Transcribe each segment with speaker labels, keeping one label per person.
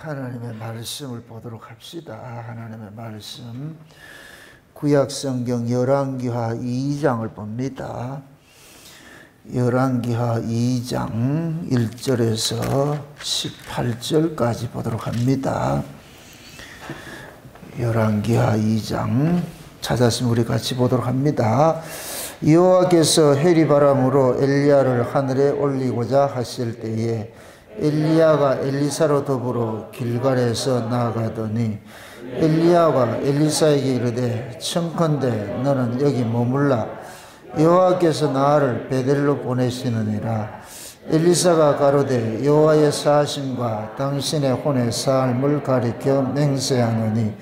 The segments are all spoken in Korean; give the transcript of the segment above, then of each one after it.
Speaker 1: 하나님의 말씀을 보도록 합시다. 하나님의 말씀 구약성경 열왕기하 2장을 봅니다. 열왕기하 2장 1절에서 18절까지 보도록 합니다. 열왕기하 2장 찾았으면 우리 같이 보도록 합니다. 여호와께서 해리바람으로 엘리야를 하늘에 올리고자 하실 때에 엘리야가 엘리사로 더불어 길갈에서 나아가더니 엘리야가 엘리사에게 이르되 청컨대 너는 여기 머물라 여호와께서 나를 베델로 보내시느니라. 엘리사가 가로되 여호와의 사심과 당신의 혼의 삶을 가리켜 맹세하노니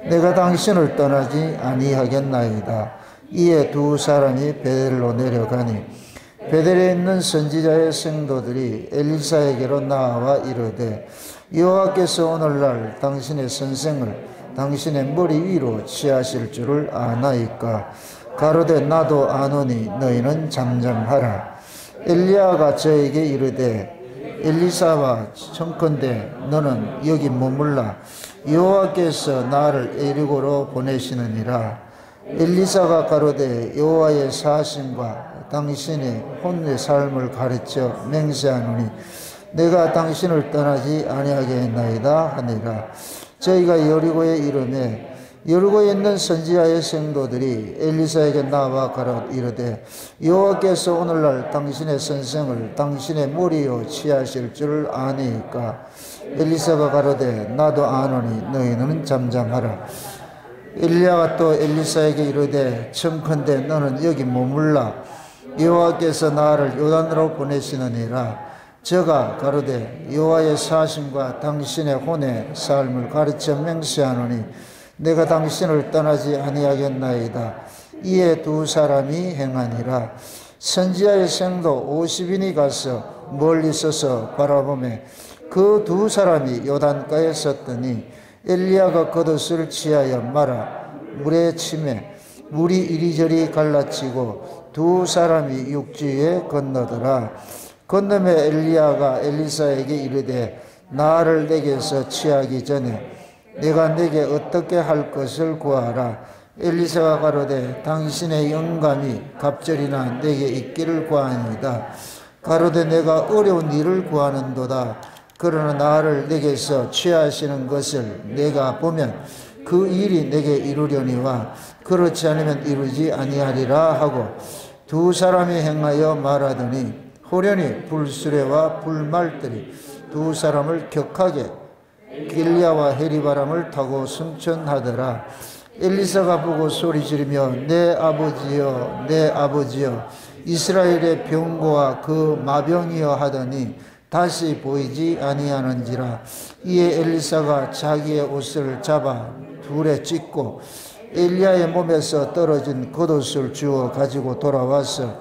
Speaker 1: 내가 당신을 떠나지 아니하겠나이다. 이에 두 사람이 베델로 내려가니 베델에 있는 선지자의 성도들이 엘리사에게로 나와 이르되 여호와께서 오늘날 당신의 선생을 당신의 머리 위로 취하실 줄을 아나이까. 가로되 나도 아노니 너희는 잠잠하라. 엘리야가 저에게 이르되 엘리사와 청컨대 너는 여기 머물라 여호와께서 나를 에리고로 보내시느니라. 엘리사가 가로되 여호와의 사심과 당신의 혼의 삶을 가르쳐 맹세하노니 내가 당신을 떠나지 아니하겠나이다 하니라. 저희가 여리고에 이르매 여리고에 있는 선지자의 성도들이 엘리사에게 나와 가라 이르되 여호와께서 오늘날 당신의 선생을 당신의 머리로 취하실 줄 아니까. 엘리사가 가로되 나도 아노니 너희는 잠잠하라. 엘리야가 또 엘리사에게 이르되 청컨대 너는 여기 머물라 여호와께서 나를 요단으로 보내시느니라. 저가 가로되 여호와의 사심과 당신의 혼의 삶을 가르쳐 맹세하노니 내가 당신을 떠나지 아니하겠나이다. 이에 두 사람이 행하니라. 선지자의 성도 50인이 가서 멀리 서서 바라보매 그 두 사람이 요단가에 섰더니 엘리야가 겉옷을 취하여 말아 물에 치매 물이 이리저리 갈라치고 두 사람이 육지에 건너더라. 건너매 엘리야가 엘리사에게 이르되 나를 내게서 취하기 전에 내가 내게 어떻게 할 것을 구하라. 엘리사가 가로되 당신의 영감이 갑절이나 내게 있기를 구하니이다. 가로되 내가 어려운 일을 구하는도다. 그러나 나를 내게서 취하시는 것을 내가 보면 그 일이 내게 이루려니와 그렇지 않으면 이루지 아니하리라 하고 두 사람이 행하여 말하더니 호련히 불수레와 불말들이 두 사람을 격하게 길리야와 해리바람을 타고 승천하더라. 엘리사가 보고 소리 지르며 내 아버지여 내 아버지여 이스라엘의 병고와 그 마병이여 하더니 다시 보이지 아니하는지라. 이에 엘리사가 자기의 옷을 잡아 둘에 찢고 엘리야의 몸에서 떨어진 겉옷을 주워 가지고 돌아와서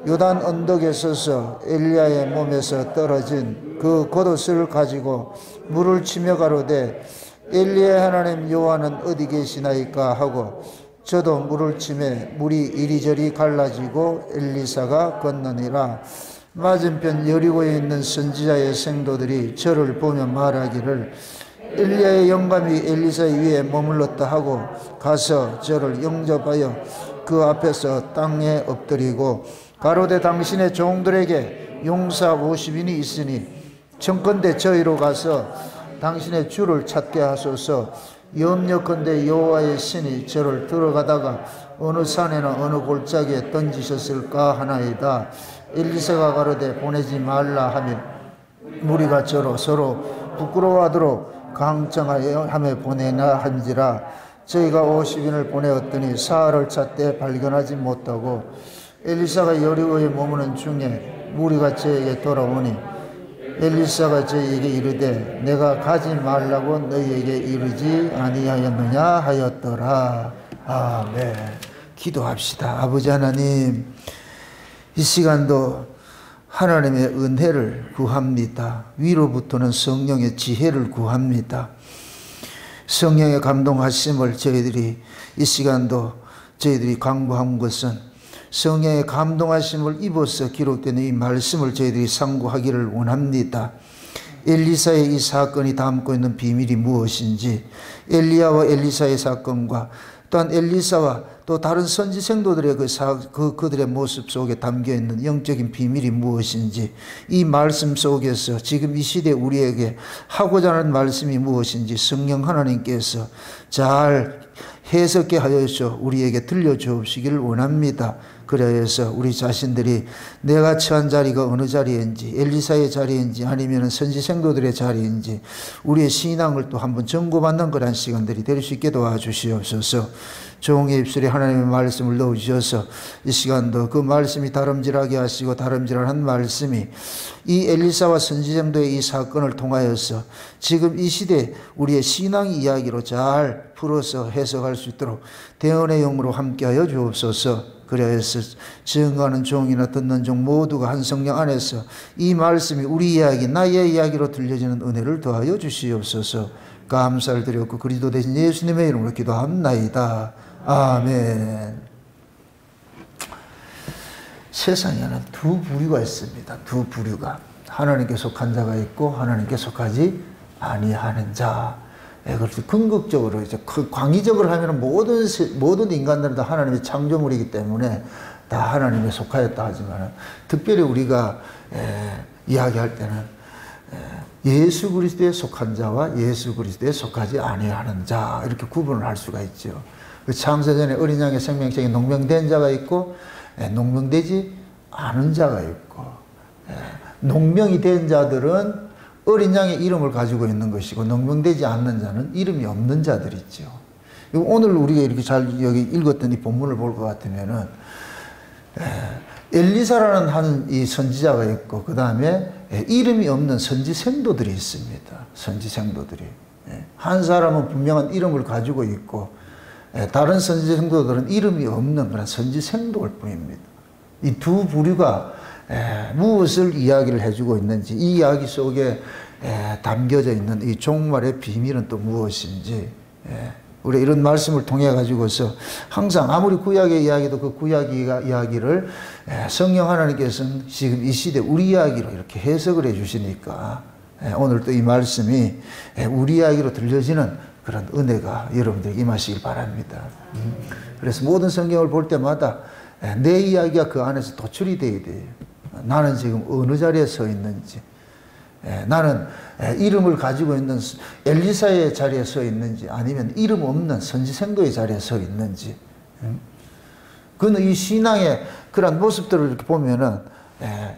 Speaker 1: 요단 언덕에 서서 엘리야의 몸에서 떨어진 그 겉옷을 가지고 물을 치며 가로되 엘리야의 하나님 여호와는 어디 계시나이까 하고 저도 물을 치매 물이 이리저리 갈라지고 엘리사가 건너니라. 맞은편 여리고에 있는 선지자의 성도들이 저를 보며 말하기를 엘리야의 영감이 엘리사 위에 머물렀다 하고 가서 저를 영접하여 그 앞에서 땅에 엎드리고 가로되 당신의 종들에게 용사 50인이 있으니 청컨대 저희로 가서 당신의 주를 찾게 하소서. 염려컨대 여호와의 신이 저를 들어가다가 어느 산에나 어느 골짜기에 던지셨을까 하나이다. 엘리사가 가로되 보내지 말라 하며 무리가 저로 서로 부끄러워하도록 강청하여 하며 보내나 한지라. 저희가 50인을 보내었더니 사흘을 찾되 발견하지 못하고 엘리사가 여리고에 머무는 중에 무리가 저에게 돌아오니 엘리사가 저에게 이르되 내가 가지 말라고 너희에게 이르지 아니하였느냐 하였더라. 아멘. 기도합시다. 아버지 하나님, 이 시간도 하나님의 은혜를 구합니다. 위로부터는 성령의 지혜를 구합니다. 성령의 감동하심을 저희들이 이 시간도 저희들이 강구한 것은 성령의 감동하심을 입어서 기록된 이 말씀을 저희들이 상고하기를 원합니다. 엘리사의 이 사건이 담고 있는 비밀이 무엇인지, 엘리야와 엘리사의 사건과 또한 엘리사와 또 다른 선지 생도들의 그들의 모습 속에 담겨 있는 영적인 비밀이 무엇인지, 이 말씀 속에서 지금 이 시대 우리에게 하고자 하는 말씀이 무엇인지 성령 하나님께서 잘 해석해 하여서 우리에게 들려주시기를 원합니다. 그래서 우리 자신들이 내가 처한 자리가 어느 자리인지, 엘리사의 자리인지 아니면 선지 생도들의 자리인지 우리의 신앙을 또 한번 점검받는 그런 시간들이 될 수 있게 도와주시옵소서. 종의 입술에 하나님의 말씀을 넣어주셔서 이 시간도 그 말씀이 다름질하게 하시고 다름질한 말씀이 이 엘리사와 선지생도의 이 사건을 통하여서 지금 이 시대 우리의 신앙 이야기로 잘 풀어서 해석할 수 있도록 대언의 영으로 함께하여 주옵소서. 그래서 증거하는 종이나 듣는 종 모두가 한 성령 안에서 이 말씀이 우리 이야기, 나의 이야기로 들려지는 은혜를 더하여 주시옵소서. 감사를 드렸고 그리스도 대신 예수님의 이름으로 기도합나이다. 아멘. 세상에는 두 부류가 있습니다. 두 부류가. 하나님께 속한 자가 있고 하나님께 속하지 아니하는 자. 그래서 궁극적으로 이제 광의적으로 하면 모든 인간들은 다 하나님의 창조물이기 때문에 다 하나님에 속하였다 하지만 특별히 우리가 이야기할 때는 예수 그리스도에 속한 자와 예수 그리스도에 속하지 아니하는 자 이렇게 구분을 할 수가 있죠. 창세전에 어린 양의 생명책에 농명된 자가 있고 농명되지 않은 자가 있고, 농명이 된 자들은 어린 양의 이름을 가지고 있는 것이고 농명되지 않는 자는 이름이 없는 자들이 있죠. 오늘 우리가 이렇게 잘 여기 읽었던 이 본문을 볼 것 같으면은 엘리사라는 한 이 선지자가 있고 그 다음에 이름이 없는 선지 생도들이 있습니다. 선지 생도들이 한 사람은 분명한 이름을 가지고 있고 다른 선지 생도들은 이름이 없는 그런 선지 생도일 뿐입니다. 이 두 부류가 무엇을 이야기를 해주고 있는지, 이 이야기 속에 담겨져 있는 이 종말의 비밀은 또 무엇인지, 우리 이런 말씀을 통해 가지고서 항상 아무리 구약의 이야기도 그 구약 이야기를 성령 하나님께서는 지금 이 시대 우리 이야기로 이렇게 해석을 해 주시니까 오늘 또 이 말씀이 우리 이야기로 들려지는 그런 은혜가 여러분들에게 임하시길 바랍니다. 그래서 모든 성경을 볼 때마다 내 이야기가 그 안에서 도출이 되어야 돼요. 나는 지금 어느 자리에 서 있는지, 나는 이름을 가지고 있는 엘리사의 자리에 서 있는지 아니면 이름 없는 선지생도의 자리에 서 있는지, 그는 이 신앙의 그런 모습들을 이렇게 보면은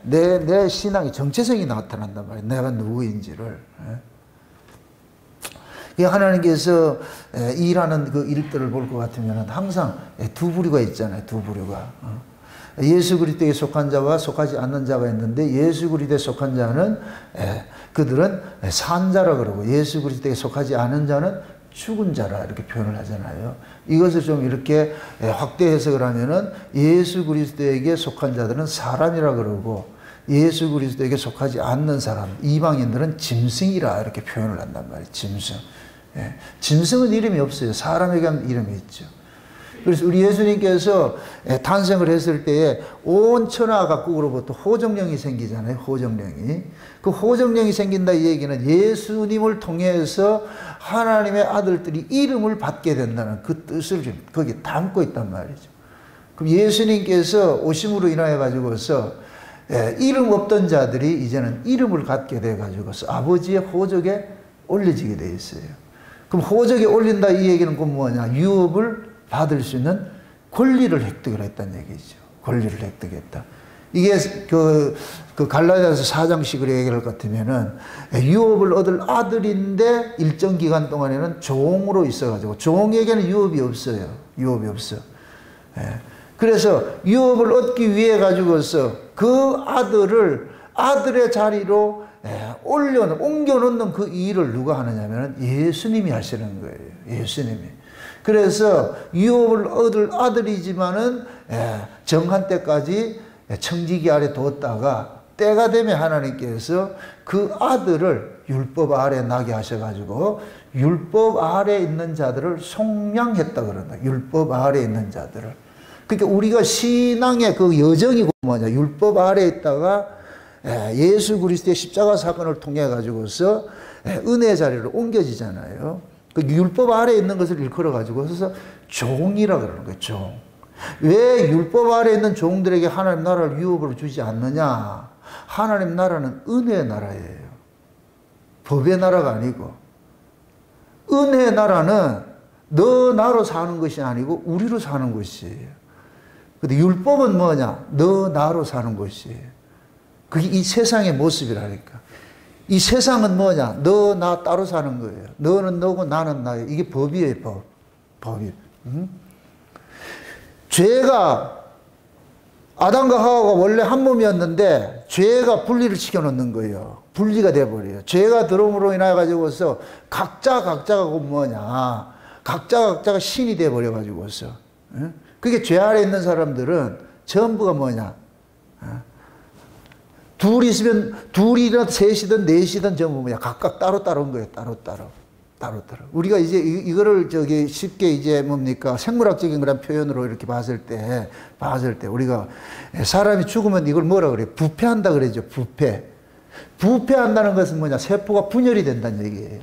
Speaker 1: 내 신앙의 정체성이 나타난단 말이에요. 내가 누구인지를. 하나님께서 일하는 그 일들을 볼 것 같으면 항상 두 부류가 있잖아요. 두 부류가. 예수 그리스도에 속한 자와 속하지 않는 자가 있는데, 예수 그리스도에 속한 자는 그들은 산 자라 그러고 예수 그리스도에 속하지 않은 자는 죽은 자라 이렇게 표현을 하잖아요. 이것을 좀 이렇게 확대 해석을 하면은 예수 그리스도에게 속한 자들은 사람이라 그러고 예수 그리스도에게 속하지 않는 사람, 이방인들은 짐승이라 이렇게 표현을 한단 말이에요. 짐승. 짐승은 이름이 없어요. 사람에게는 이름이 있죠. 그래서 우리 예수님께서 탄생을 했을 때에 온 천하 각국으로부터 호정령이 생기잖아요. 호정령이. 그 호정령이 생긴다 이 얘기는 예수님을 통해서 하나님의 아들들이 이름을 받게 된다는 그 뜻을 좀 거기에 담고 있단 말이죠. 그럼 예수님께서 오심으로 인하여 가지고서 이름 없던 자들이 이제는 이름을 갖게 돼 가지고서 아버지의 호적에 올려지게 돼 있어요. 그럼 호적에 올린다 이 얘기는 그 뭐냐? 유업을 받을 수 있는 권리를 획득을 했다는 얘기죠. 권리를 획득했다. 이게 그 갈라디아서 4장식으로 얘기할 것 같으면은 유업을 얻을 아들인데 일정 기간 동안에는 종으로 있어가지고 종에게는 유업이 없어요. 유업이 없어. 그래서 유업을 얻기 위해 가지고서 그 아들의 자리로 옮겨놓는 그 일을 누가 하느냐면 예수님이 하시는 거예요. 예수님이. 그래서 유업을 얻을 아들이지만은 정한 때까지 청지기 아래 뒀다가 때가 되면 하나님께서 그 아들을 율법 아래 나게 하셔가지고 율법 아래 있는 자들을 속량했다 그런다. 율법 아래 있는 자들을. 그러니까 우리가 신앙의 그 여정이 뭐냐? 율법 아래 있다가 예수 그리스도의 십자가 사건을 통해 가지고서 은혜의 자리로 옮겨지잖아요. 그 율법 아래에 있는 것을 일컬어 가지고서 종이라 그러는 거예요. 종. 왜 율법 아래에 있는 종들에게 하나님 나라를 유업으로 주지 않느냐? 하나님 나라는 은혜의 나라예요. 법의 나라가 아니고. 은혜의 나라는 너 나로 사는 것이 아니고 우리로 사는 것이에요. 근데 율법은 뭐냐? 너 나로 사는 것이에요. 그게 이 세상의 모습이라니까. 이 세상은 뭐냐? 너 나 따로 사는 거예요. 너는 너고 나는 나예요. 이게 법이에요, 법. 법이. 죄가 아담과 하와가 원래 한 몸이었는데 죄가 분리를 시켜놓는 거예요. 분리가 돼버려요. 죄가 들어옴으로 인하여 가지고서 각자가 뭐냐? 각자가 신이 돼버려가지고서. 그게 죄 아래 있는 사람들은 전부가 뭐냐? 둘이 있으면 둘이든 셋이든 넷이든 전부 뭐냐? 각각 따로따로인 거예요. 따로따로. 우리가 이제 이거를 쉽게 이제 뭡니까? 생물학적인 그런 표현으로 이렇게 봤을 때 우리가 사람이 죽으면 이걸 뭐라 그래요? 부패한다 그러죠. 부패한다는 것은 뭐냐? 세포가 분열이 된다는 얘기예요.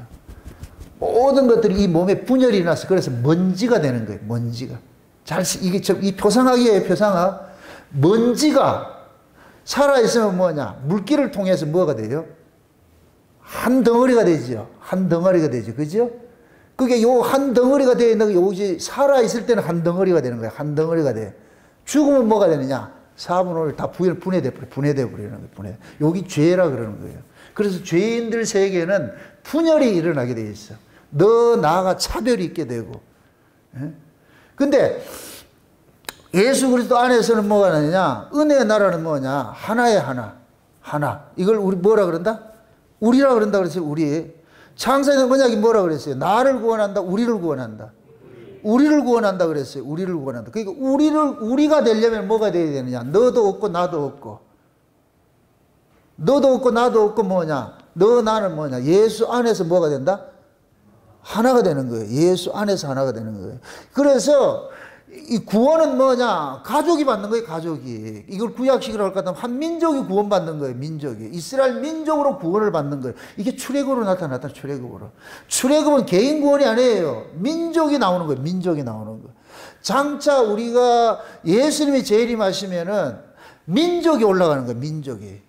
Speaker 1: 모든 것들이 이 몸에 분열이 나서 그래서 먼지가 되는 거예요. 먼지가. 이 표상학이에요. 표상학. 먼지가 살아있으면 뭐냐? 물기를 통해서 뭐가 돼요? 한 덩어리가 되죠. 한 덩어리가 되죠. 그죠? 그게 요 한 덩어리가 되어 있는 게 요지 살아있을 때는 한 덩어리가 되는 거예요. 한 덩어리가 돼. 죽으면 뭐가 되느냐? 4분의 5를 다 분해돼 버리는 거예요. 여기 죄라 그러는 거예요. 그래서 죄인들 세계는 분열이 일어나게 돼 있어. 너, 나가 차별이 있게 되고. 근데 예수 그리스도 안에서는 뭐가 되느냐? 은혜의 나라는 뭐냐? 하나의 하나. 이걸 우리 뭐라 그런다? 우리라 그런다 그랬어요. 우리. 창세전 언약이 뭐라 그랬어요? 나를 구원한다. 우리를 구원한다. 우리를 구원한다 그랬어요. 우리를 구원한다. 그러니까 우리가 되려면 뭐가 돼야 되느냐? 너도 없고 나도 없고. 너도 없고 나도 없고 뭐냐? 너 나는 뭐냐? 예수 안에서 뭐가 된다? 하나가 되는 거예요. 예수 안에서 하나가 되는 거예요. 그래서 이 구원은 뭐냐? 가족이 받는 거예요. 가족이. 이걸 구약식으로 할 것 같으면 한 민족이 구원받는 거예요. 민족이. 이스라엘 민족으로 구원을 받는 거예요. 이게 출애굽으로 나타났다. 출애굽으로. 출애굽은 개인 구원이 아니에요. 민족이 나오는 거예요. 민족이 나오는 거예요. 장차 우리가 예수님이 재림하시면은 민족이 올라가는 거예요. 민족이.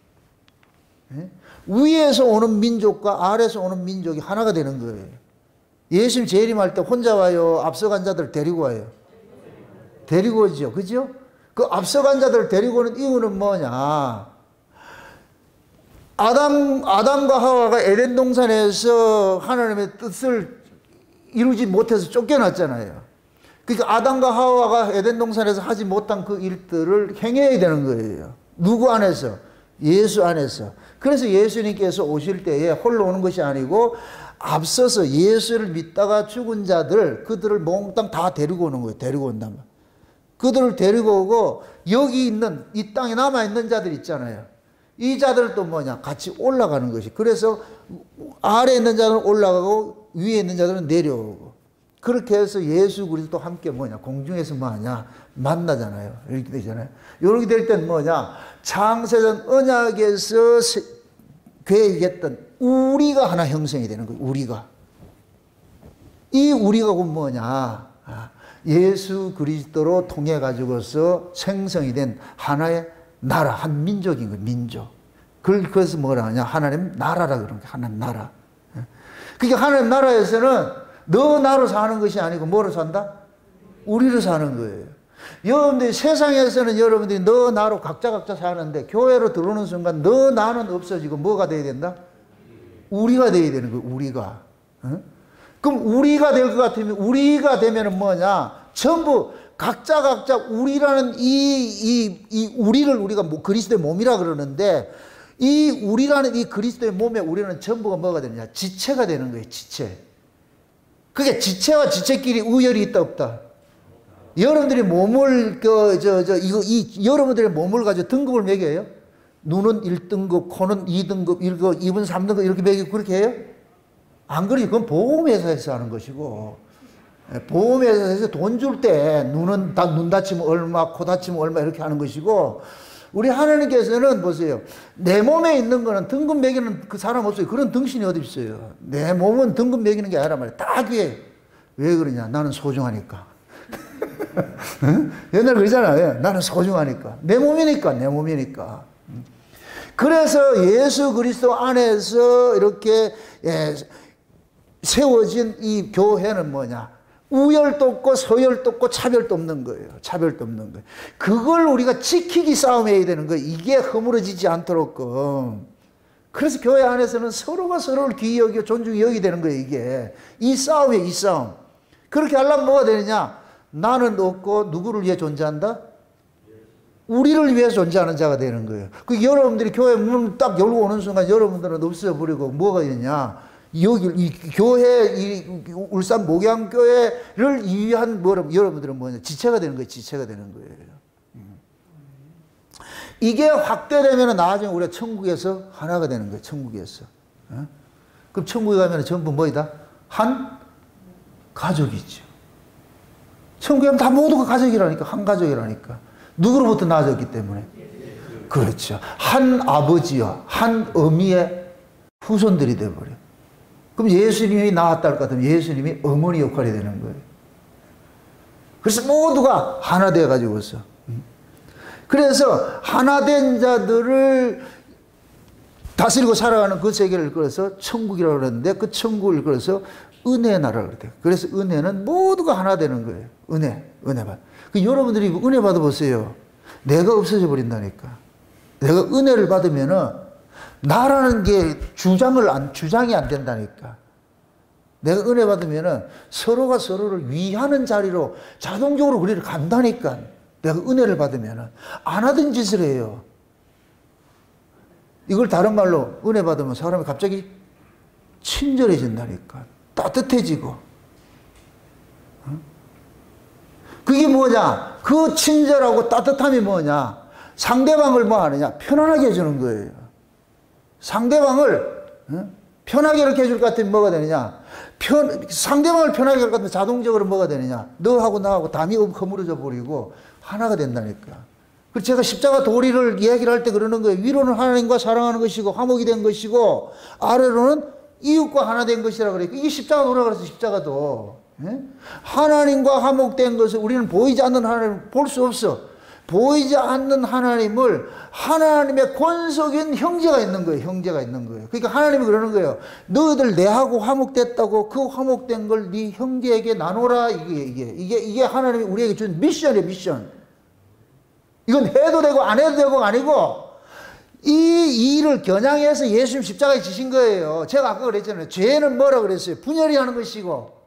Speaker 1: 위에서 오는 민족과 아래에서 오는 민족이 하나가 되는 거예요. 예수님 재림할 때 혼자 와요? 앞서간 자들 데리고 와요? 데리고 오죠. 그죠? 그 앞서간 자들 데리고 오는 이유는 뭐냐? 아담과 하와가 에덴 동산에서 하나님의 뜻을 이루지 못해서 쫓겨났잖아요. 그러니까 아담과 하와가 에덴 동산에서 하지 못한 그 일들을 행해야 되는 거예요. 누구 안에서? 예수 안에서. 그래서 예수님께서 오실 때에 홀로 오는 것이 아니고 앞서서 예수를 믿다가 죽은 자들, 그들을 몽땅 다 데리고 오는 거예요. 데리고 온다면. 그들을 데리고 오고 여기 있는 이 땅에 남아있는 자들 있잖아요. 이 자들도 뭐냐? 같이 올라가는 것이. 그래서 아래에 있는 자들은 올라가고 위에 있는 자들은 내려오고. 그렇게 해서 예수 그리스도 함께 뭐냐? 공중에서 뭐하냐? 만나잖아요. 이렇게 되잖아요. 이렇게 될 땐 뭐냐? 창세전 언약에서 계획했던 우리가 하나 형성이 되는 거예요. 우리가. 이 우리가 곧 뭐냐? 예수 그리스도로 통해 가지고서 생성이 된 하나의 나라, 한 민족인 거예요. 민족. 그래서 뭐라 하냐? 하나님 나라라 그런 거예요. 하나님 나라. 그러니까 하나님 나라에서는 너 나로 사는 것이 아니고 뭐로 산다? 우리로 사는 거예요. 여러분들이 세상에서는 여러분들이 너 나로 각자 사는데 교회로 들어오는 순간 너 나는 없어지고 뭐가 돼야 된다? 우리가 돼야 되는 거예요. 우리가. 그럼 우리가 될 것 같으면 우리가 되면은 뭐냐? 전부 각자 우리라는 이 우리를 우리가 그리스도의 몸이라 그러는데 이 우리라는 이 그리스도의 몸에 우리는 전부가 뭐가 되느냐? 지체가 되는 거예요. 지체. 그게 지체와 지체끼리 우열이 있다 없다. 여러분들이 몸을 여러분들의 몸을 가지고 등급을 매겨요. 눈은 1등급, 코는 2등급, 입은 3등급 이렇게 매기고 그렇게 해요? 안 그러지. 그건 보험회사에서 하는 것이고, 보험회사에서 돈 줄 때 눈 다치면 얼마, 코 다치면 얼마 이렇게 하는 것이고, 우리 하나님께서는 보세요. 내 몸에 있는 거는 등급 매기는 그 사람 없어요. 그런 등신이 어디 있어요. 내 몸은 등급 매기는 게 아니란 말이에요. 다 귀해. 왜 그러냐? 나는 소중하니까. 옛날 그러잖아요. 나는 소중하니까. 내 몸이니까, 내 몸이니까. 그래서 예수 그리스도 안에서 이렇게 세워진 이 교회는 뭐냐? 우열도 없고 서열도 없고 차별도 없는 거예요. 차별도 없는 거예요. 그걸 우리가 지키기 싸움해야 되는 거예요. 이게 허물어지지 않도록. 그래서 교회 안에서는 서로가 서로를 귀히 여기고 존중히 여기게 되는 거예요. 이게. 이 싸움이에요. 이 싸움. 그렇게 하려면 뭐가 되느냐? 나는 없고 누구를 위해 존재한다? 우리를 위해 존재하는 자가 되는 거예요. 그 여러분들이 교회 문 딱 열고 오는 순간 여러분들은 없어버리고 뭐가 있냐? 여기 이 교회 이 울산 목양교회를 위한 여러분들은 뭐냐? 지체가 되는 거예요. 지체가 되는 거예요. 이게 확대되면 나중에 우리가 천국에서 하나가 되는 거예요. 천국에서. 그럼 천국에 가면 전부 뭐이다? 한 가족이죠. 천국에 가면 다 모두가 가족이라니까. 한 가족이라니까. 누구로부터 나아졌기 때문에. 그렇죠. 한 아버지와 한 어미의 후손들이 되어버려요. 그럼 예수님이 나왔다 할 것 같으면 예수님이 어머니 역할이 되는 거예요. 그래서 모두가 하나 되어가지고서. 그래서 하나 된 자들을 다스리고 살아가는 그 세계를 끌어서 천국이라고 그러는데 그 천국을 끌어서 은혜의 나라를 그래요. 그래서 은혜는 모두가 하나 되는 거예요. 은혜 받. 그 여러분들이 은혜 받아보세요. 내가 없어져 버린다니까. 내가 은혜를 받으면은 나라는 게 주장이 안 된다니까. 내가 은혜 받으면은 서로가 서로를 위하는 자리로 자동적으로 우리를 간다니까. 내가 은혜를 받으면은 안 하던 짓을 해요. 이걸 다른 말로 은혜 받으면 사람이 갑자기 친절해진다니까. 따뜻해지고. 그게 뭐냐? 그 친절하고 따뜻함이 뭐냐? 상대방을 뭐 하느냐? 편안하게 해주는 거예요. 상대방을 편하게 이렇게 해줄 것 같으면 뭐가 되느냐? 상대방을 편하게 할 것 같으면 자동적으로 뭐가 되느냐? 너하고 나하고 담이 허물어져 버리고 하나가 된다니까. 그래서 제가 십자가 도리를 이야기를 할 때 그러는 거예요. 위로는 하나님과 사랑하는 것이고 화목이 된 것이고 아래로는 이웃과 하나 된 것이라 그래요. 이게 십자가 도라고 그래서 십자가도. 하나님과 화목된 것을 우리는 보이지 않는 하나님을 볼 수 없어. 보이지 않는 하나님을 하나님의 권속인 형제가 있는 거예요. 형제가 있는 거예요. 그러니까 하나님이 그러는 거예요. 너희들 내하고 화목됐다고 그 화목된 걸 네 형제에게 나눠라. 이게 하나님이 우리에게 준 미션이에요. 미션. 이건 해도 되고 안 해도 되고가 아니고 이 일을 겨냥해서 예수님 십자가에 지신 거예요. 제가 아까 그랬잖아요. 죄는 뭐라 그랬어요? 분열이 하는 것이고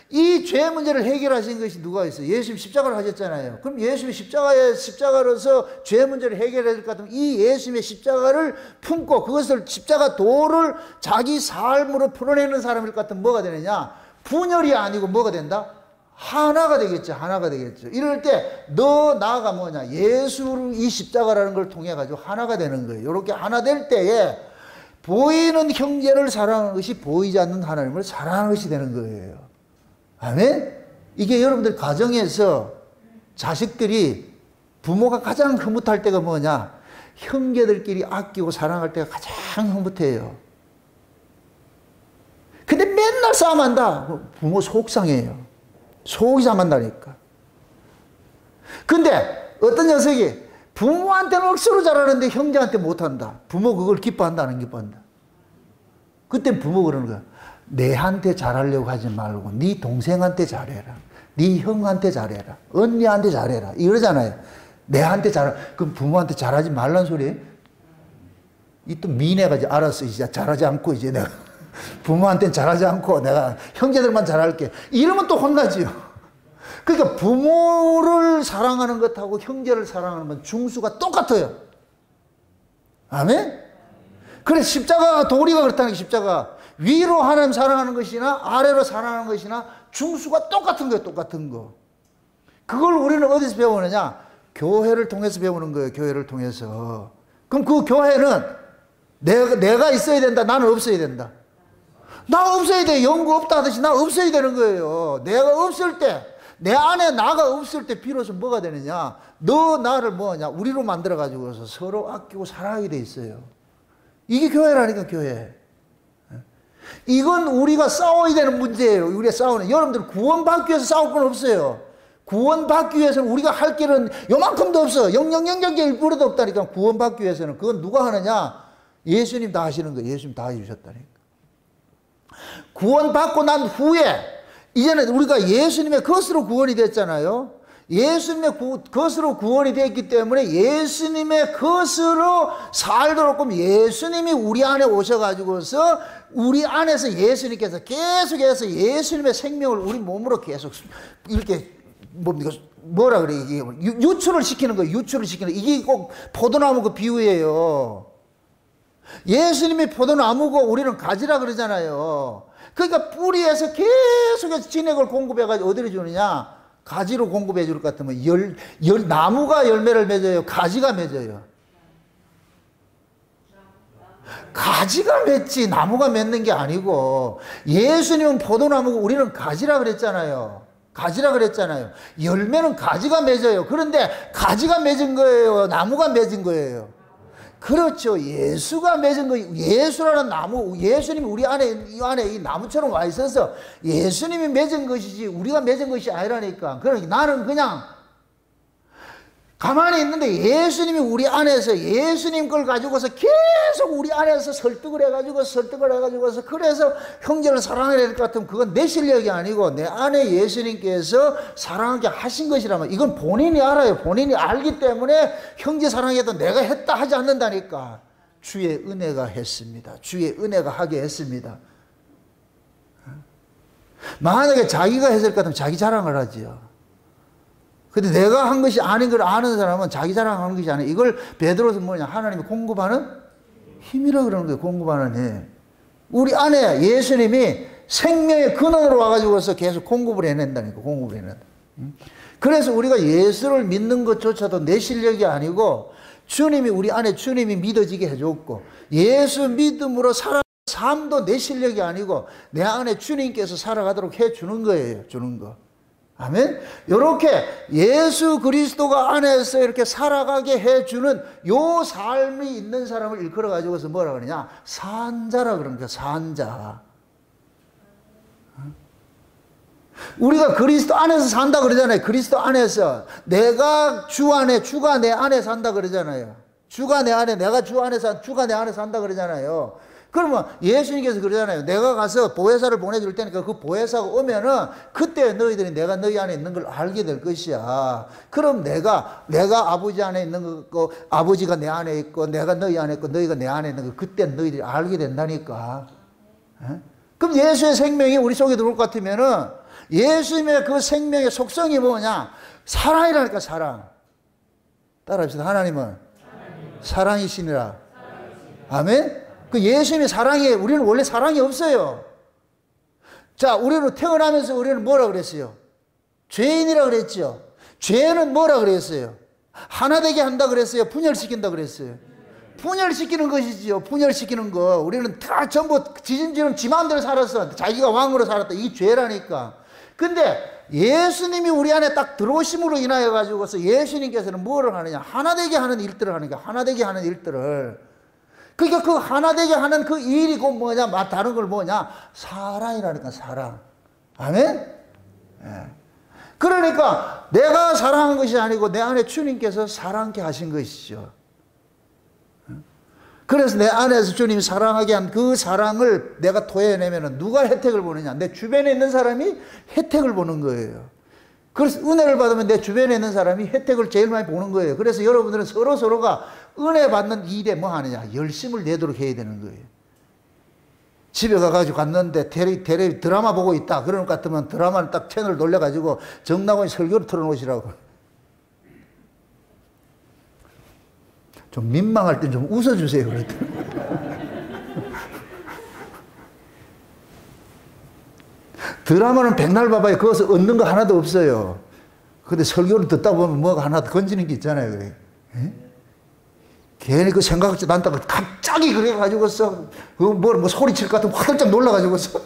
Speaker 1: 이 죄 문제를 해결하신 것이 누가 있어요? 예수님 십자가를 하셨잖아요. 그럼 예수님이 십자가로서 죄 문제를 해결해야 될 것 같으면 이 예수님의 십자가를 품고 그것을 십자가 도를 자기 삶으로 풀어내는 사람일 것 같으면 뭐가 되느냐? 분열이 아니고 뭐가 된다? 하나가 되겠죠. 하나가 되겠죠. 이럴 때 너 나가 뭐냐? 예수를 이 십자가라는 걸 통해 가지고 하나가 되는 거예요. 이렇게 하나 될 때에 보이는 형제를 사랑하는 것이 보이지 않는 하나님을 사랑하는 것이 되는 거예요. 아멘? 이게 여러분들 가정에서 자식들이 부모가 가장 흐뭇할 때가 뭐냐? 형제들끼리 아끼고 사랑할 때가 가장 흐뭇해요. 근데 맨날 싸움한다. 부모 속상해요. 속이 상한다니까. 근데 어떤 녀석이 부모한테는 억수로 잘하는데 형제한테 못한다. 부모 그걸 기뻐한다, 안 기뻐한다? 그때 부모 그러는 거야. 내한테 잘하려고 하지 말고 네 동생한테 잘해라. 네 형한테 잘해라. 언니한테 잘해라. 이러잖아요. 내한테 그럼 부모한테 잘하지 말란 소리예요? 이 또 미내가 이제 알았어. 이제 잘하지 않고 이제 내가 부모한테는 잘하지 않고 내가 형제들만 잘할게. 이러면 또 혼나지요. 그러니까 부모를 사랑하는 것하고 형제를 사랑하는 건 중수가 똑같아요. 아멘? 그래 십자가 도리가 그렇다는 게 십자가 위로 하나님 사랑하는 것이나 아래로 사랑하는 것이나 중수가 똑같은 거예요. 똑같은 거. 그걸 우리는 어디서 배우느냐? 교회를 통해서 배우는 거예요. 교회를 통해서. 그럼 그 교회는 내가 있어야 된다. 나는 없어야 된다. 나 없어야 돼. 연구 없다 하듯이 나 없어야 되는 거예요. 내가 없을 때 내 안에 나가 없을 때 비로소 뭐가 되느냐? 너 나를 뭐냐? 우리로 만들어 가지고서 서로 아끼고 사랑하게 돼 있어요. 이게 교회라니까, 교회. 이건 우리가 싸워야 되는 문제예요. 우리가 싸우는. 여러분들 구원받기 위해서 싸울 건 없어요. 구원받기 위해서는 우리가 할 길은 요만큼도 없어. 0.001%도 없다니까. 구원받기 위해서는. 그건 누가 하느냐? 예수님 다 하시는 거예요. 예수님 다 해주셨다니까. 구원받고 난 후에 이제는 우리가 예수님의 것으로 구원이 됐잖아요. 예수님의 것으로 구원이 됐기 때문에 예수님의 것으로 살도록 그럼 예수님이 우리 안에 오셔가지고서 우리 안에서 예수님께서 계속해서 예수님의 생명을 우리 몸으로 계속 이렇게 뭐라 그래, 이게 유출을 시키는 거예요. 유출을 시키는 거. 이게 꼭 포도나무 그 비유예요. 예수님이 포도나무고 우리는 가지라 그러잖아요. 그러니까 뿌리에서 계속해서 진액을 공급해가지고 어디로 주느냐? 가지로 공급해 줄 것 같으면 나무가 열매를 맺어요? 가지가 맺어요? 가지가 맺지 나무가 맺는 게 아니고 예수님은 포도나무고 우리는 가지라 그랬잖아요. 가지라 그랬잖아요. 열매는 가지가 맺어요. 그런데 가지가 맺은 거예요? 나무가 맺은 거예요? 그렇죠. 예수가 맺은 거예요. 예수라는 나무, 예수님이 우리 안에 이 나무처럼 와 있어서 예수님이 맺은 것이지 우리가 맺은 것이 아니라니까. 그러니까 나는 그냥 가만히 있는데 예수님이 우리 안에서 예수님 걸 가지고서 계속 우리 안에서 설득을 해가지고서 그래서 형제를 사랑해야 될 것 같으면 그건 내 실력이 아니고 내 안에 예수님께서 사랑하게 하신 것이라면 이건 본인이 알아요. 본인이 알기 때문에 형제 사랑해도 내가 했다 하지 않는다니까. 주의 은혜가 했습니다. 주의 은혜가 하게 했습니다. 만약에 자기가 했을 것 같으면 자기 자랑을 하지요. 근데 내가 한 것이 아닌 걸 아는 사람은 자기 자랑하는 것이 아니에요. 이걸 베드로는 뭐냐? 하나님이 공급하는 힘이라고 그러는 거예요. 공급하는 힘. 우리 안에 예수님이 생명의 근원으로 와가지고서 계속 공급을 해낸다니까. 공급을 해낸다. 그래서 우리가 예수를 믿는 것조차도 내 실력이 아니고 주님이 우리 안에 주님이 믿어지게 해줬고 예수 믿음으로 살아가는 삶도 내 실력이 아니고 내 안에 주님께서 살아가도록 해주는 거예요. 주는 거. 아멘. 이렇게 예수 그리스도가 안에서 이렇게 살아가게 해주는 요 삶이 있는 사람을 일컬어 가지고서 뭐라 그러냐? 산자라 그러는 거야. 산자. 우리가 그리스도 안에서 산다 그러잖아요. 그리스도 안에서 내가 주 안에, 주가 내 안에 산다 그러잖아요. 주가 내 안에, 내가 주 안에 주가 내 안에 산다 그러잖아요. 그러면 예수님께서 그러잖아요. 내가 가서 보혜사를 보내줄 테니까 그 보혜사가 오면은 그때 너희들이 내가 너희 안에 있는 걸 알게 될 것이야. 그럼 내가 아버지 안에 있는 거, 아버지가 내 안에 있고 내가 너희 안에 있고 너희가 내 안에 있는 거 그때 너희들이 알게 된다니까. 에? 그럼 예수의 생명이 우리 속에 들어올 것 같으면은 예수님의 그 생명의 속성이 뭐냐? 사랑이라니까, 사랑. 따라합시다. 하나님은 사랑이시니라. 아멘? 그 예수님이 사랑이에요. 우리는 원래 사랑이 없어요. 자, 우리는 태어나면서 우리는 뭐라 그랬어요? 죄인이라 그랬죠. 죄는 뭐라 그랬어요? 하나 되게 한다 그랬어요? 분열시킨다 그랬어요? 분열시키는 것이지요. 분열시키는 거. 우리는 다 전부 지짐지름 지 마음대로 살았어. 자기가 왕으로 살았다. 이게 죄라니까. 근데 예수님이 우리 안에 딱 들어오심으로 인하여 가지고서 예수님께서는 뭐를 하느냐? 하나 되게 하는 일들을 하는 거야. 하나 되게 하는 일들을. 그러니까 그 하나 되게 하는 그 일이 곧 뭐냐? 다른 걸 뭐냐? 사랑이라니까, 사랑. 아멘? 예. 그러니까 내가 사랑한 것이 아니고 내 안에 주님께서 사랑케 하신 것이죠. 그래서 내 안에서 주님이 사랑하게 한 그 사랑을 내가 토해내면 누가 혜택을 보느냐? 내 주변에 있는 사람이 혜택을 보는 거예요. 그래서 은혜를 받으면 내 주변에 있는 사람이 혜택을 제일 많이 보는 거예요. 그래서 여러분들은 서로가 은혜 받는 일에 뭐 하느냐? 열심을 내도록 해야 되는 거예요. 집에 가가지고 갔는데 테레비 드라마 보고 있다. 그런 것 같으면 드라마를 딱 채널 돌려가지고 정나곤이 설교를 틀어놓으시라고. 좀 민망할 땐 좀 웃어주세요. 드라마는 백날 봐봐요. 거기서 얻는 거 하나도 없어요. 근데 설교를 듣다 보면 뭐가 하나 건지는 게 있잖아요. 그래. 괜히 그 생각지 않다가 갑자기 그래가지고서 뭐 소리칠 것 같으면 화들짝 놀라가지고서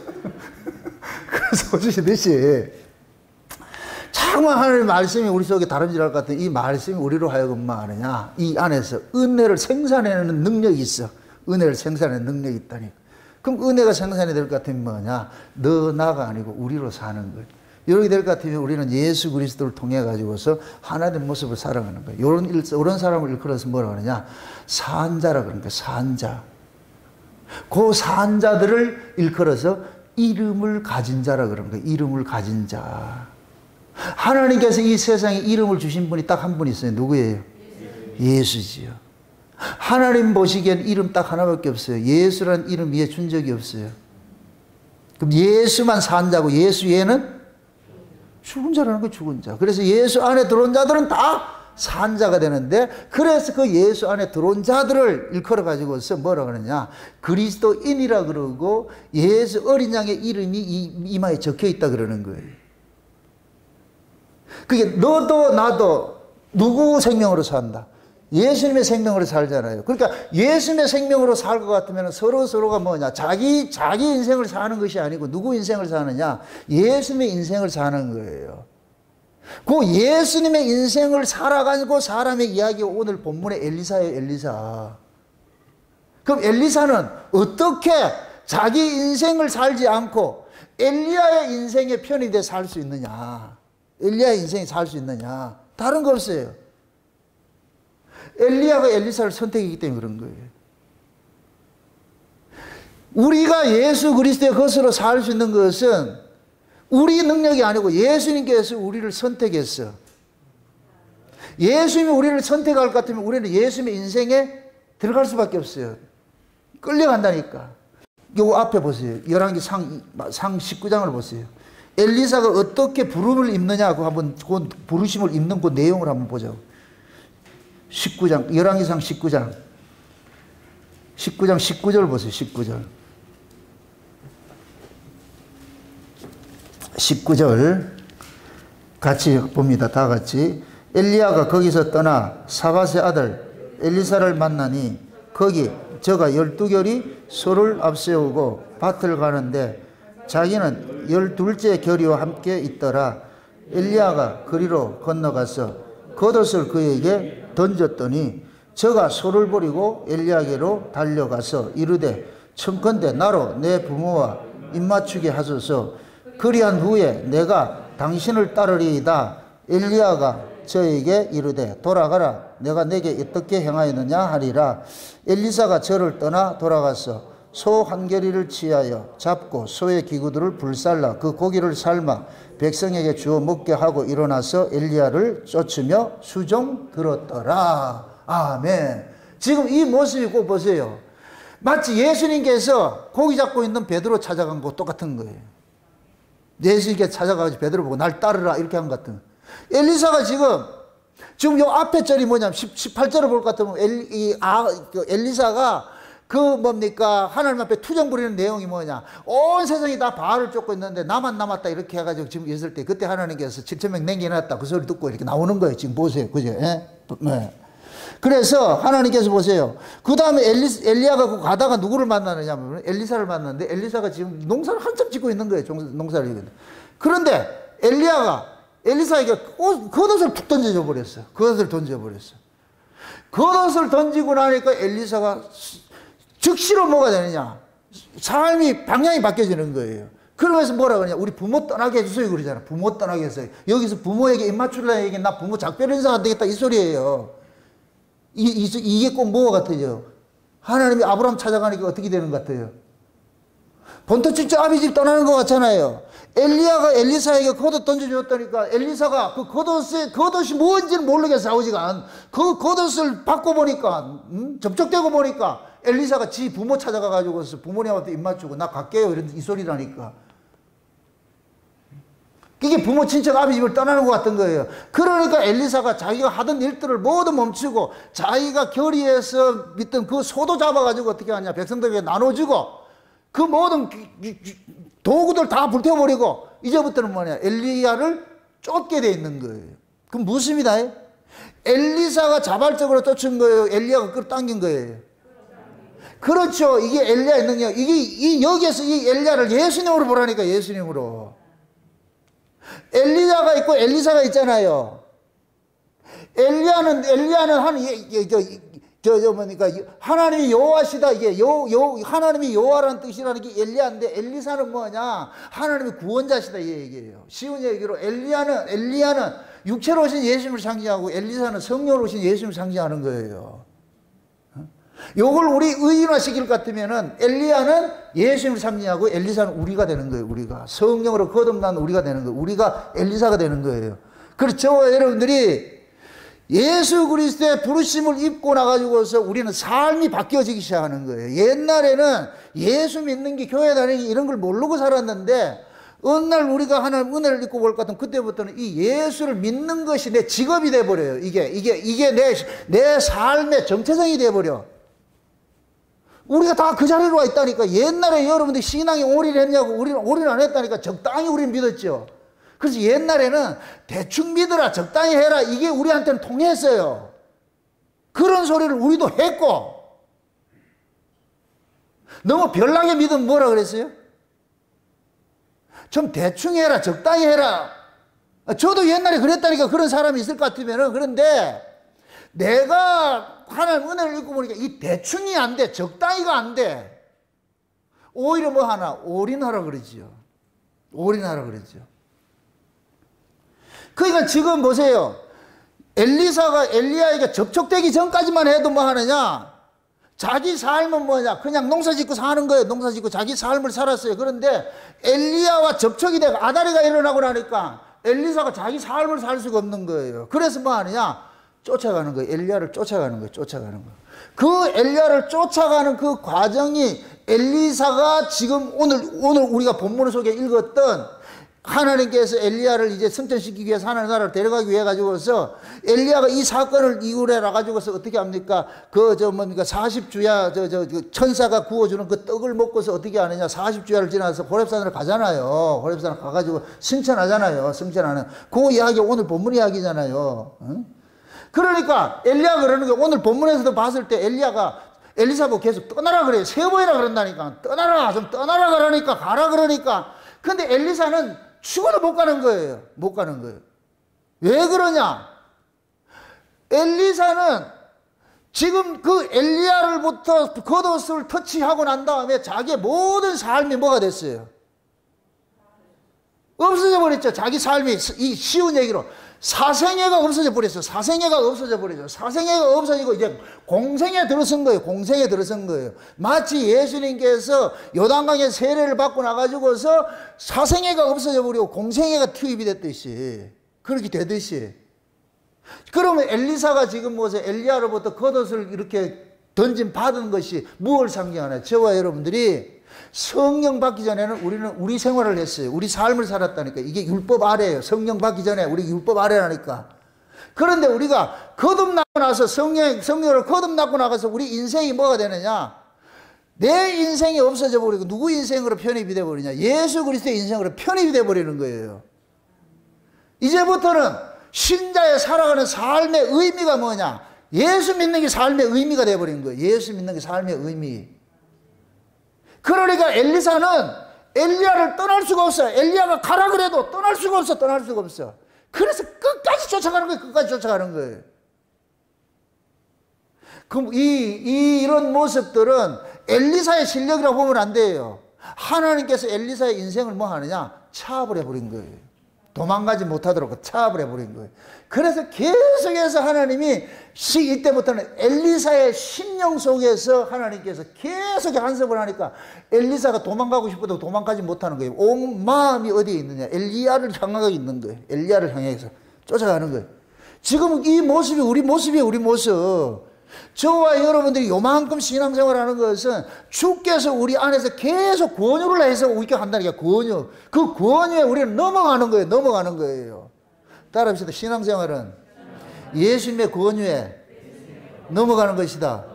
Speaker 1: 그래서 어쩌시듯이 정말 하나님의 말씀이 우리 속에 다름질할 것 같은 이 말씀이 우리로 하여금 뭐 하느냐, 이 안에서 은혜를 생산해내는 능력이 있어. 은혜를 생산하는 능력이 있다니. 그럼 은혜가 생산이 될 것 같으면 뭐냐, 너 나가 아니고 우리로 사는 거예요. 이렇게 될 것 같으면 우리는 예수 그리스도를 통해 가지고서 하나님의 모습을 살아가는 거예요. 이런 사람을 일컬어서 뭐라 그러냐, 산자라 그러는 거예요. 산자. 그 산자들을 일컬어서 이름을 가진 자라 그러는 거예요. 이름을 가진 자. 하나님께서 이 세상에 이름을 주신 분이 딱 한 분 있어요. 누구예요? 예수지요. 하나님 보시기엔 이름 딱 하나밖에 없어요. 예수라는 이름 위에 준 적이 없어요. 그럼 예수만 산 자고 예수 외에는 죽은 자라는 거예요. 죽은 자. 그래서 예수 안에 들어온 자들은 다 산 자가 되는데, 그래서 그 예수 안에 들어온 자들을 일컬어 가지고서 뭐라 그러냐, 그리스도인이라 그러고 예수 어린 양의 이름이 이마에 적혀 있다 그러는 거예요. 그게 너도 나도 누구 생명으로 산다? 예수님의 생명으로 살잖아요. 그러니까 예수님의 생명으로 살 것 같으면 서로가 뭐냐, 자기 인생을 사는 것이 아니고 누구 인생을 사느냐, 예수님의 인생을 사는 거예요. 그 예수님의 인생을 살아가지고 사람의 이야기가 오늘 본문의 엘리사예요. 엘리사. 그럼 엘리사는 어떻게 자기 인생을 살지 않고 엘리야의 인생에 편입돼 살 수 있느냐, 엘리야의 인생에 살 수 있느냐, 다른 거 없어요. 엘리야가 엘리사를 선택했기 때문에 그런 거예요. 우리가 예수 그리스도의 것으로 살 수 있는 것은 우리 능력이 아니고 예수님께서 우리를 선택했어. 예수님이 우리를 선택할 것 같으면 우리는 예수님의 인생에 들어갈 수밖에 없어요. 끌려간다니까. 요 앞에 보세요. 열왕기 상 19장을 보세요. 엘리사가 어떻게 부름을 입느냐고 한번, 그 부르심을 입는 그 내용을 한번 보자고. 19장, 열왕기상 19장 19절 보세요. 19절 같이 봅니다. 다 같이. 엘리야가 거기서 떠나 사밧의 아들 엘리사를 만나니 거기 저가 12결이 소를 앞세우고 밭을 가는데 자기는 12째 결이와 함께 있더라. 엘리야가 그리로 건너가서 겉옷을 그에게 던졌더니 저가 소를 버리고 엘리야에게로 달려가서 이르되 청컨대 나로 내 부모와 입맞추게 하소서. 그리한 후에 내가 당신을 따르리이다. 엘리야가 저에게 이르되 돌아가라. 내가 내게 어떻게 행하였느냐 하리라. 엘리사가 저를 떠나 돌아가서 소 한 결이를 취하여 잡고 소의 기구들을 불살라 그 고기를 삶아 백성에게 주어 먹게 하고 일어나서 엘리야를 쫓으며 수종 들었더라. 아멘. 지금 이 모습이 꼭 보세요. 마치 예수님께서 고기 잡고 있는 베드로 찾아간 거 똑같은 거예요. 예수님께 찾아가서 베드로 보고 날 따르라 이렇게 한 것 같은 거예요. 엘리사가 지금 요 앞에 절이 뭐냐면 18절을 볼 것 같으면 엘리사가 그 뭡니까 하나님 앞에 투정 부리는 내용이 뭐냐, 온 세상이 다 바알을 쫓고 있는데 나만 남았다 이렇게 해가지고 지금 있을 때 그때 하나님께서 7,000명 남겨놨다 그 소리 듣고 이렇게 나오는 거예요. 지금 보세요. 그죠? 예? 네. 그래서 하나님께서 보세요. 그 다음에 엘리야가 가다가 누구를 만나느냐 하면 엘리사를 만났는데 엘리사가 지금 농사를 한참 짓고 있는 거예요. 농사를. 그런데 엘리사에게 겉옷을 툭 던져줘 버렸어요. 겉옷을 던져버렸어요. 겉옷을 던지고 나니까 엘리사가 즉시로 뭐가 되느냐, 삶이 방향이 바뀌어지는 거예요. 그러면서 뭐라 그러냐, 우리 부모 떠나게 해주세요 그러잖아. 부모 떠나게 해서 여기서 부모에게 입 맞추려는 얘기, 나 부모 작별 인사 안 되겠다 이 소리예요. 이게 꼭 뭐가 같아요? 하나님이 아브라함 찾아가니까 어떻게 되는 것 같아요? 본토 친척 아비 집 떠나는 것 같잖아요. 엘리야가 엘리사에게 겉옷 던져줬다니까 엘리사가 그 겉옷이 뭔지는 모르게 싸우지가 않. 그 겉옷을 받고 보니까 접촉되고 보니까 엘리사가 지 부모 찾아가가지고서 부모님한테 입 맞추고 나 갈게요 이런 이 소리라니까. 이게 부모 친척 아비 집을 떠나는 것 같은 거예요. 그러니까 엘리사가 자기가 하던 일들을 모두 멈추고 자기가 결의해서 믿던 그 소도 잡아가지고 어떻게 하냐, 백성들에게 나눠주고 그 모든 도구들 다 불태워버리고 이제부터는 뭐냐, 엘리야를 쫓게 돼 있는 거예요. 그럼 무엇입니다? 엘리사가 자발적으로 쫓은 거예요? 엘리야가 끌어당긴 거예요? 그렇죠. 이게 엘리야의 능력. 여기에서 이 엘리야를 예수님으로 보라니까, 예수님으로. 엘리야가 있고 엘리사가 있잖아요. 엘리야는 뭡니까? 하나님이 여호와시다. 이게 하나님이 여호와라는 뜻이라는 게 엘리야인데, 엘리사는 뭐냐? 하나님이 구원자시다. 이 얘기예요. 쉬운 얘기로 엘리야는 육체로 오신 예수님을 상징하고, 엘리사는 성령으로 오신 예수님을 상징하는 거예요. 요걸 우리 의인화시킬 것 같으면은, 엘리야는 예수님을 상징하고 엘리사는 우리가 되는 거예요. 우리가 성령으로 거듭난 우리가 되는 거예요. 우리가 엘리사가 되는 거예요. 그래서 저와 여러분들이 예수 그리스도의 부르심을 입고 나가지고서 우리는 삶이 바뀌어지기 시작하는 거예요. 옛날에는 예수 믿는 게, 교회 다니기 이런 걸 모르고 살았는데, 어느 날 우리가 하나님 은혜를 입고 볼 것 같으면, 그때부터는 이 예수를 믿는 것이 내 직업이 돼버려요. 이게 내 삶의 정체성이 돼버려. 우리가 다 그 자리로 와 있다니까. 옛날에 여러분들이 신앙에 올인했냐고. 우리는 올인 안 했다니까. 적당히 우리는 믿었죠. 그래서 옛날에는 대충 믿으라, 적당히 해라, 이게 우리한테는 통했어요. 그런 소리를 우리도 했고, 너무 별나게 믿으면 뭐라 그랬어요? 좀 대충 해라, 적당히 해라. 저도 옛날에 그랬다니까. 그런 사람이 있을 것 같으면은. 그런데 내가 하나님 은혜를 읽고 보니까 이 대충이 안 돼, 적당히가 안 돼. 오히려 뭐 하나? 올인하라 그러지요. 올인하라 그러죠. 그러니까 지금 보세요. 엘리사가 엘리야에게 접촉되기 전까지만 해도 뭐 하느냐? 자기 삶은 뭐냐? 그냥 농사 짓고 사는 거예요. 농사 짓고 자기 삶을 살았어요. 그런데 엘리야와 접촉이 되고 아다리가 일어나고 나니까 엘리사가 자기 삶을 살 수가 없는 거예요. 그래서 뭐 하느냐? 쫓아가는 거예요. 엘리야를 쫓아가는 거예요. 쫓아가는 거. 그 엘리야를 쫓아가는 그 과정이, 엘리사가 지금 오늘 우리가 본문 속에 읽었던, 하나님께서 엘리야를 이제 승천시키기 위해서 하나님 나라를 데려가기 위해 가지고서, 엘리야가 이 사건을 이후에 나가지고서 어떻게 합니까? 뭡니까? 40주야, 천사가 구워주는 그 떡을 먹고서 어떻게 하느냐? 40주야를 지나서 호렙산을 가잖아요. 호렙산을 가가지고 승천하잖아요. 승천하는. 그 이야기 오늘 본문 이야기잖아요. 응? 그러니까 엘리야가 그러는 게, 오늘 본문에서도 봤을 때 엘리야가 엘리사 보고 계속 떠나라 그래요. 세 번이나 그런다니까. 떠나라, 좀 떠나라 그러니까, 가라 그러니까. 근데 엘리사는 죽어도 못 가는 거예요. 못 가는 거예요. 왜 그러냐? 엘리사는 지금 그 엘리야를부터 겉옷을 터치하고 난 다음에 자기의 모든 삶이 뭐가 됐어요? 없어져 버렸죠. 자기 삶이, 이 쉬운 얘기로 사생애가 없어져 버렸어요. 사생애가 없어져 버리죠. 사생애가 없어지고 이제 공생에 들어선 거예요. 공생에 들어선 거예요. 마치 예수님께서 요단강에 세례를 받고 나가지고서 사생애가 없어져 버리고 공생애가 투입이 됐듯이, 그렇게 되듯이. 그러면 엘리사가 지금 뭐죠? 엘리야로부터 겉옷을 이렇게 받은 것이 무엇을 상징하나요? 저와 여러분들이 성령 받기 전에는 우리는 우리 생활을 했어요. 우리 삶을 살았다니까. 이게 율법 아래예요. 성령 받기 전에 우리 율법 아래라니까. 그런데 우리가 거듭나고 나서, 성령을 거듭나고 나가서 우리 인생이 뭐가 되느냐? 내 인생이 없어져 버리고 누구 인생으로 편입이 돼 버리냐? 예수 그리스도의 인생으로 편입이 돼 버리는 거예요. 이제부터는 신자의 살아가는 삶의 의미가 뭐냐? 예수 믿는 게 삶의 의미가 돼 버린 거예요. 예수 믿는 게 삶의 의미. 그러니까 엘리사는 엘리야를 떠날 수가 없어요. 엘리야가 가라 그래도 떠날 수가 없어. 떠날 수가 없어. 그래서 끝까지 쫓아가는 거예요. 끝까지 쫓아가는 거예요. 그럼 이런 모습들은 엘리사의 실력이라고 보면 안 돼요. 하나님께서 엘리사의 인생을 뭐 하느냐? 차압을 해버린 거예요. 도망가지 못하도록 차압을 해버린 거예요. 그래서 계속해서 하나님이 이때부터는 엘리사의 심령 속에서 하나님께서 계속 간섭을 하니까 엘리사가 도망가고 싶어도 도망가지 못하는 거예요. 온 마음이 어디에 있느냐? 엘리야를 향하고 있는 거예요. 엘리야를 향해서 쫓아가는 거예요. 지금 이 모습이 우리 모습이에요. 우리 모습. 저와 여러분들이 요만큼 신앙생활하는 것은 주께서 우리 안에서 계속 권유를 해서 우리가 한다니까. 권유. 그 권유에 우리는 넘어가는 거예요. 넘어가는 거예요. 따라합시다. 신앙생활은 예수님의 권유에 넘어가는 것이다.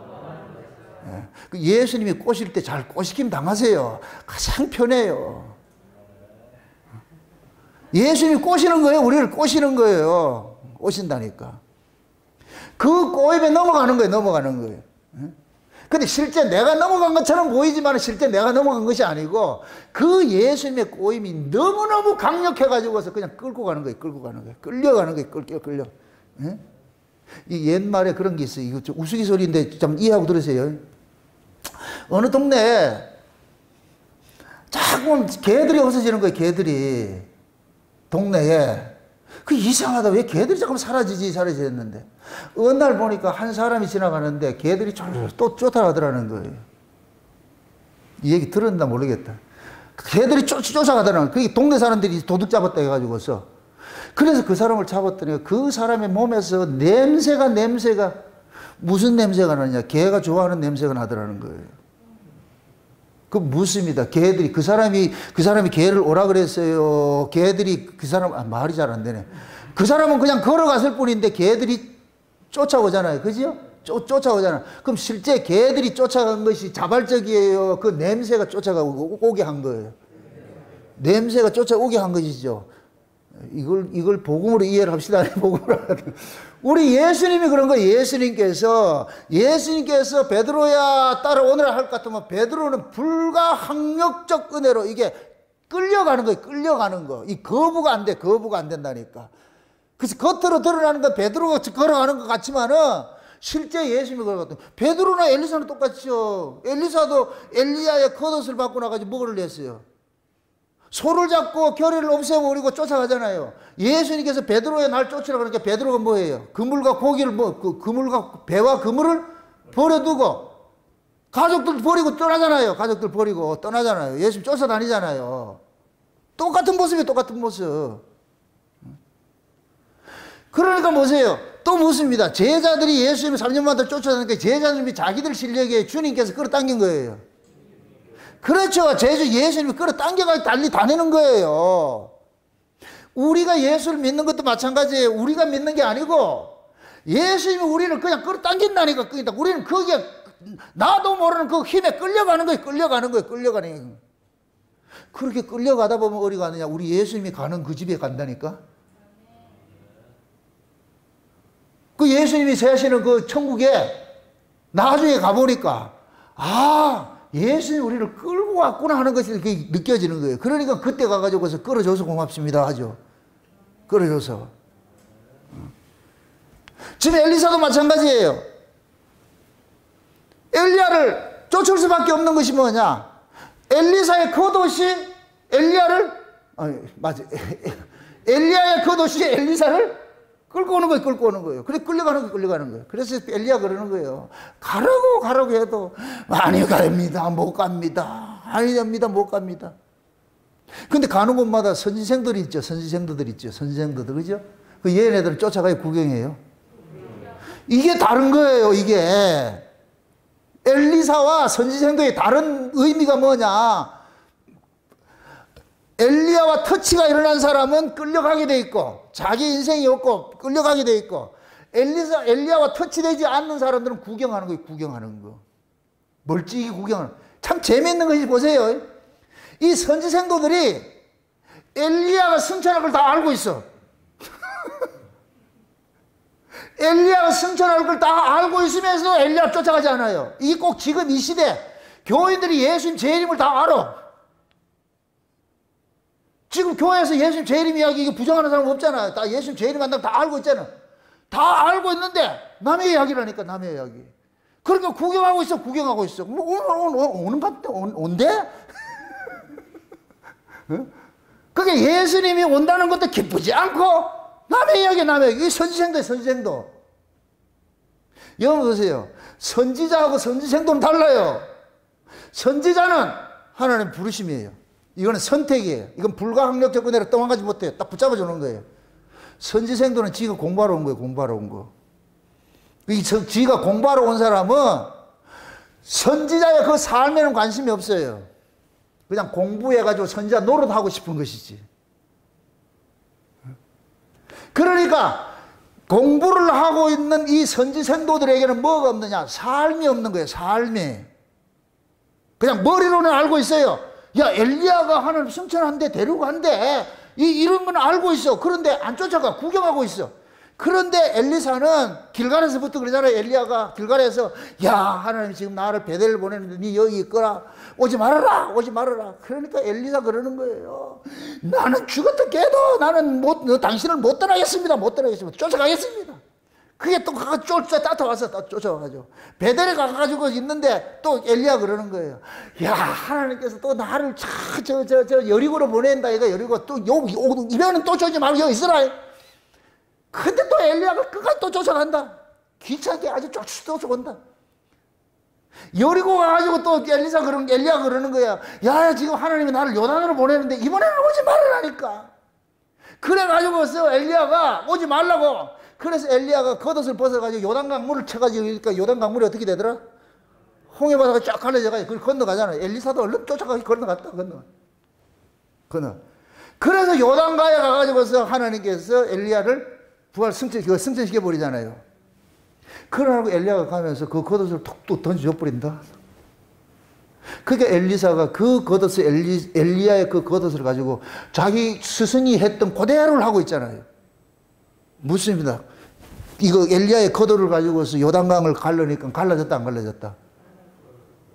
Speaker 1: 예수님이 꼬실 때 잘 꼬시김 당하세요. 가장 편해요. 예수님이 꼬시는 거예요. 우리를 꼬시는 거예요. 꼬신다니까. 그 꼬임에 넘어가는 거예요. 넘어가는 거예요. 근데 실제 내가 넘어간 것처럼 보이지만 실제 내가 넘어간 것이 아니고 그 예수님의 꼬임이 너무너무 강력해가지고서 그냥 끌고 가는 거예요. 끌고 가는 거예요. 끌려가는 거예요. 끌려. 예? 이 옛말에 그런 게 있어요. 이거 좀 우스갯소리인데 좀 이해하고 들으세요. 어느 동네에 자꾸 개들이 없어지는 거예요. 개들이. 동네에. 그 이상하다. 왜 개들이 자꾸 사라지는데. 어느 날 보니까 한 사람이 지나가는데 개들이 또 쫓아가더라는 거예요. 이 얘기 들었나 모르겠다. 개들이 쫓아가더라는 거예요. 그게 동네 사람들이 도둑 잡았다 해가지고서. 그래서 그 사람을 잡았더니 그 사람의 몸에서 냄새가 무슨 냄새가 나느냐. 개가 좋아하는 냄새가 나더라는 거예요. 그 묻습니다. 개들이 그 사람이 개를 오라 그랬어요. 개들이 그 사람 말이 잘 안 되네. 그 사람은 그냥 걸어갔을 뿐인데 개들이 쫓아오잖아요. 그죠? 쫓아오잖아요. 그럼 실제 개들이 쫓아간 것이 자발적이에요. 그 냄새가 쫓아오게 한 거예요. 냄새가 쫓아오게 한 것이죠. 이걸 복음으로 이해를 합시다. 복음으로. 우리 예수님이 그런 거예요. 예수님께서 베드로야 따라오느라 할 것 같으면 베드로는 불가항력적 은혜로 이게 끌려가는 거예요. 끌려가는 거. 이 거부가 안 돼. 거부가 안 된다니까. 그래서 겉으로 드러나는 건 베드로가 걸어가는 것 같지만은 실제 예수님이 걸어갔던 베드로나 엘리사는 똑같죠. 엘리사도 엘리야의 겉옷을 받고 나가지고 먹으려 했어요. 소를 잡고 결의를 없애버리고 쫓아가잖아요. 예수님께서 베드로의 날 쫓으라 그러니까 베드로가 뭐예요? 그물과 고기를 그물과 배와 그물을 버려두고 가족들 버리고 떠나잖아요. 가족들 버리고 떠나잖아요. 예수님 쫓아다니잖아요. 똑같은 모습이에요. 똑같은 모습. 그러니까 보세요. 또 묻습니다. 제자들이 예수님을 3년마다 쫓아다니니까 제자들이 자기들 실력에 주님께서 끌어당긴 거예요. 그렇죠. 예수님이 끌어당겨가지고 달리 다니는 거예요. 우리가 예수를 믿는 것도 마찬가지예요. 우리가 믿는 게 아니고 예수님이 우리를 그냥 끌어당긴다니까. 그러니까 우리는 거기에 나도 모르는 그 힘에 끌려가는 거예요. 끌려가는 거예요. 그렇게 끌려가다 보면 어디 가느냐. 우리 예수님이 가는 그 집에 간다니까. 그 예수님이 세시는 그 천국에 나중에 가보니까 예수님이 우리를 끌고 왔구나 하는 것이 이렇게 느껴지는 거예요. 그러니까 그때 가가지고서 끌어줘서 고맙습니다 하죠. 끌어줘서. 지금 엘리사도 마찬가지예요. 엘리야를 쫓을 수밖에 없는 것이 뭐냐. 엘리사의 겉옷이 엘리야의 겉옷이 엘리사를 끌고 오는 거예요. 그래 끌려가는 거예요. 그래서 엘리야 그러는 거예요. 가라고 해도 아니 갑니다. 못 갑니다. 아니 됩니다. 못 갑니다. 근데 가는 곳마다 선지생들이 있죠. 선지생들 그죠? 그 얘네들을 쫓아가요. 구경해요. 이게 다른 거예요. 이게 엘리사와 선지생들의 다른 의미가 뭐냐. 엘리야와 터치가 일어난 사람은 끌려가게 돼 있고 자기 인생이 없고 끌려가게 돼 있고 엘리야와 터치되지 않는 사람들은 구경하는 거예요. 구경하는 거. 멀찍이 구경하는 거. 참 재미있는 것이 보세요. 이 선지생도들이 엘리야가 승천할 걸 다 알고 있어. 엘리야가 승천할 걸 다 알고 있으면서 엘리야 쫓아가지 않아요. 이게 꼭 지금 이 시대 교인들이 예수님 재림을 다 알아. 지금 교회에서 예수님 재림 이야기 이게 부정하는 사람 없잖아요. 다 예수님 재림 한다고 다 알고 있잖아. 다 알고 있는데 남의 이야기라니까. 남의 이야기. 그러니까 구경하고 있어. 뭐 오는 것 같아. 온대? 그게 예수님이 온다는 것도 기쁘지 않고 남의 이야기. 이 선지생도. 여러분 보세요. 선지자하고 선지생도는 달라요. 선지자는 하나님 부르심이에요. 이거는 선택이에요. 이건 불가항력적 은혜로 떠나가지 못해요. 딱 붙잡아주는 거예요. 선지생도는 지가 공부하러 온 거예요. 공부하러 온 거. 지가 공부하러 온 사람은 선지자의 그 삶에는 관심이 없어요. 그냥 공부해가지고 선지자 노릇하고 싶은 것이지. 그러니까 공부를 하고 있는 이 선지생도들에게는 뭐가 없느냐? 삶이 없는 거예요. 삶이. 그냥 머리로는 알고 있어요. 야, 엘리야가 하나님 승천한대, 데리고 간대. 이런 건 알고 있어. 그런데 안 쫓아가. 구경하고 있어. 그런데 엘리사는 길갈에서부터 그러잖아요. 엘리야가 길갈에서 야 하나님 지금 나를 베델을 보내는데 네 여기 있거라. 오지 말아라. 오지 말아라. 그러니까 엘리사 그러는 거예요. 나는 죽었다 깨도 나는 당신을 못 떠나겠습니다. 못 떠나겠습니다. 쫓아가겠습니다. 그게 또 따라와서 쫓아와가지고 베델에 가가지고 있는데 또 엘리야 그러는 거예요. 야 하나님께서 또 나를 저 여리고로 보낸다. 이거 여리고 또 이번엔 또 쫓지 말고 여기 있으라. 근데 또 엘리야가 끝까지 또 쫓아간다. 귀찮게 아주 쫓아온다. 여리고 가가지고 또 엘리야 그러는 거야. 야 지금 하나님이 나를 요단으로 보내는데 이번에는 오지 말으라니까. 그래가지고서 엘리야가 오지 말라고. 그래서 엘리야가 겉옷을 벗어가지고 요단강 물을 쳐가지고 그러니까 요단강 물이 어떻게 되더라? 홍해바다가 쫙 갈라져가지고 그걸 건너가잖아. 엘리사도 얼른 쫓아가서 건너갔다. 건너. 그래서 요단가에 가가지고서 하나님께서 엘리야를 승천시켜 버리잖아요. 그러고 엘리야가 가면서 그 겉옷을 툭툭 던져 버린다. 그러니까 엘리사가 그 겉옷을 엘리야의 그 겉옷을 가지고 자기 스승이 했던 그대로를 하고 있잖아요. 묻습니다. 이거 엘리야의 겉옷을 가지고서 요단강을 갈르니까 갈라졌다 안 갈라졌다?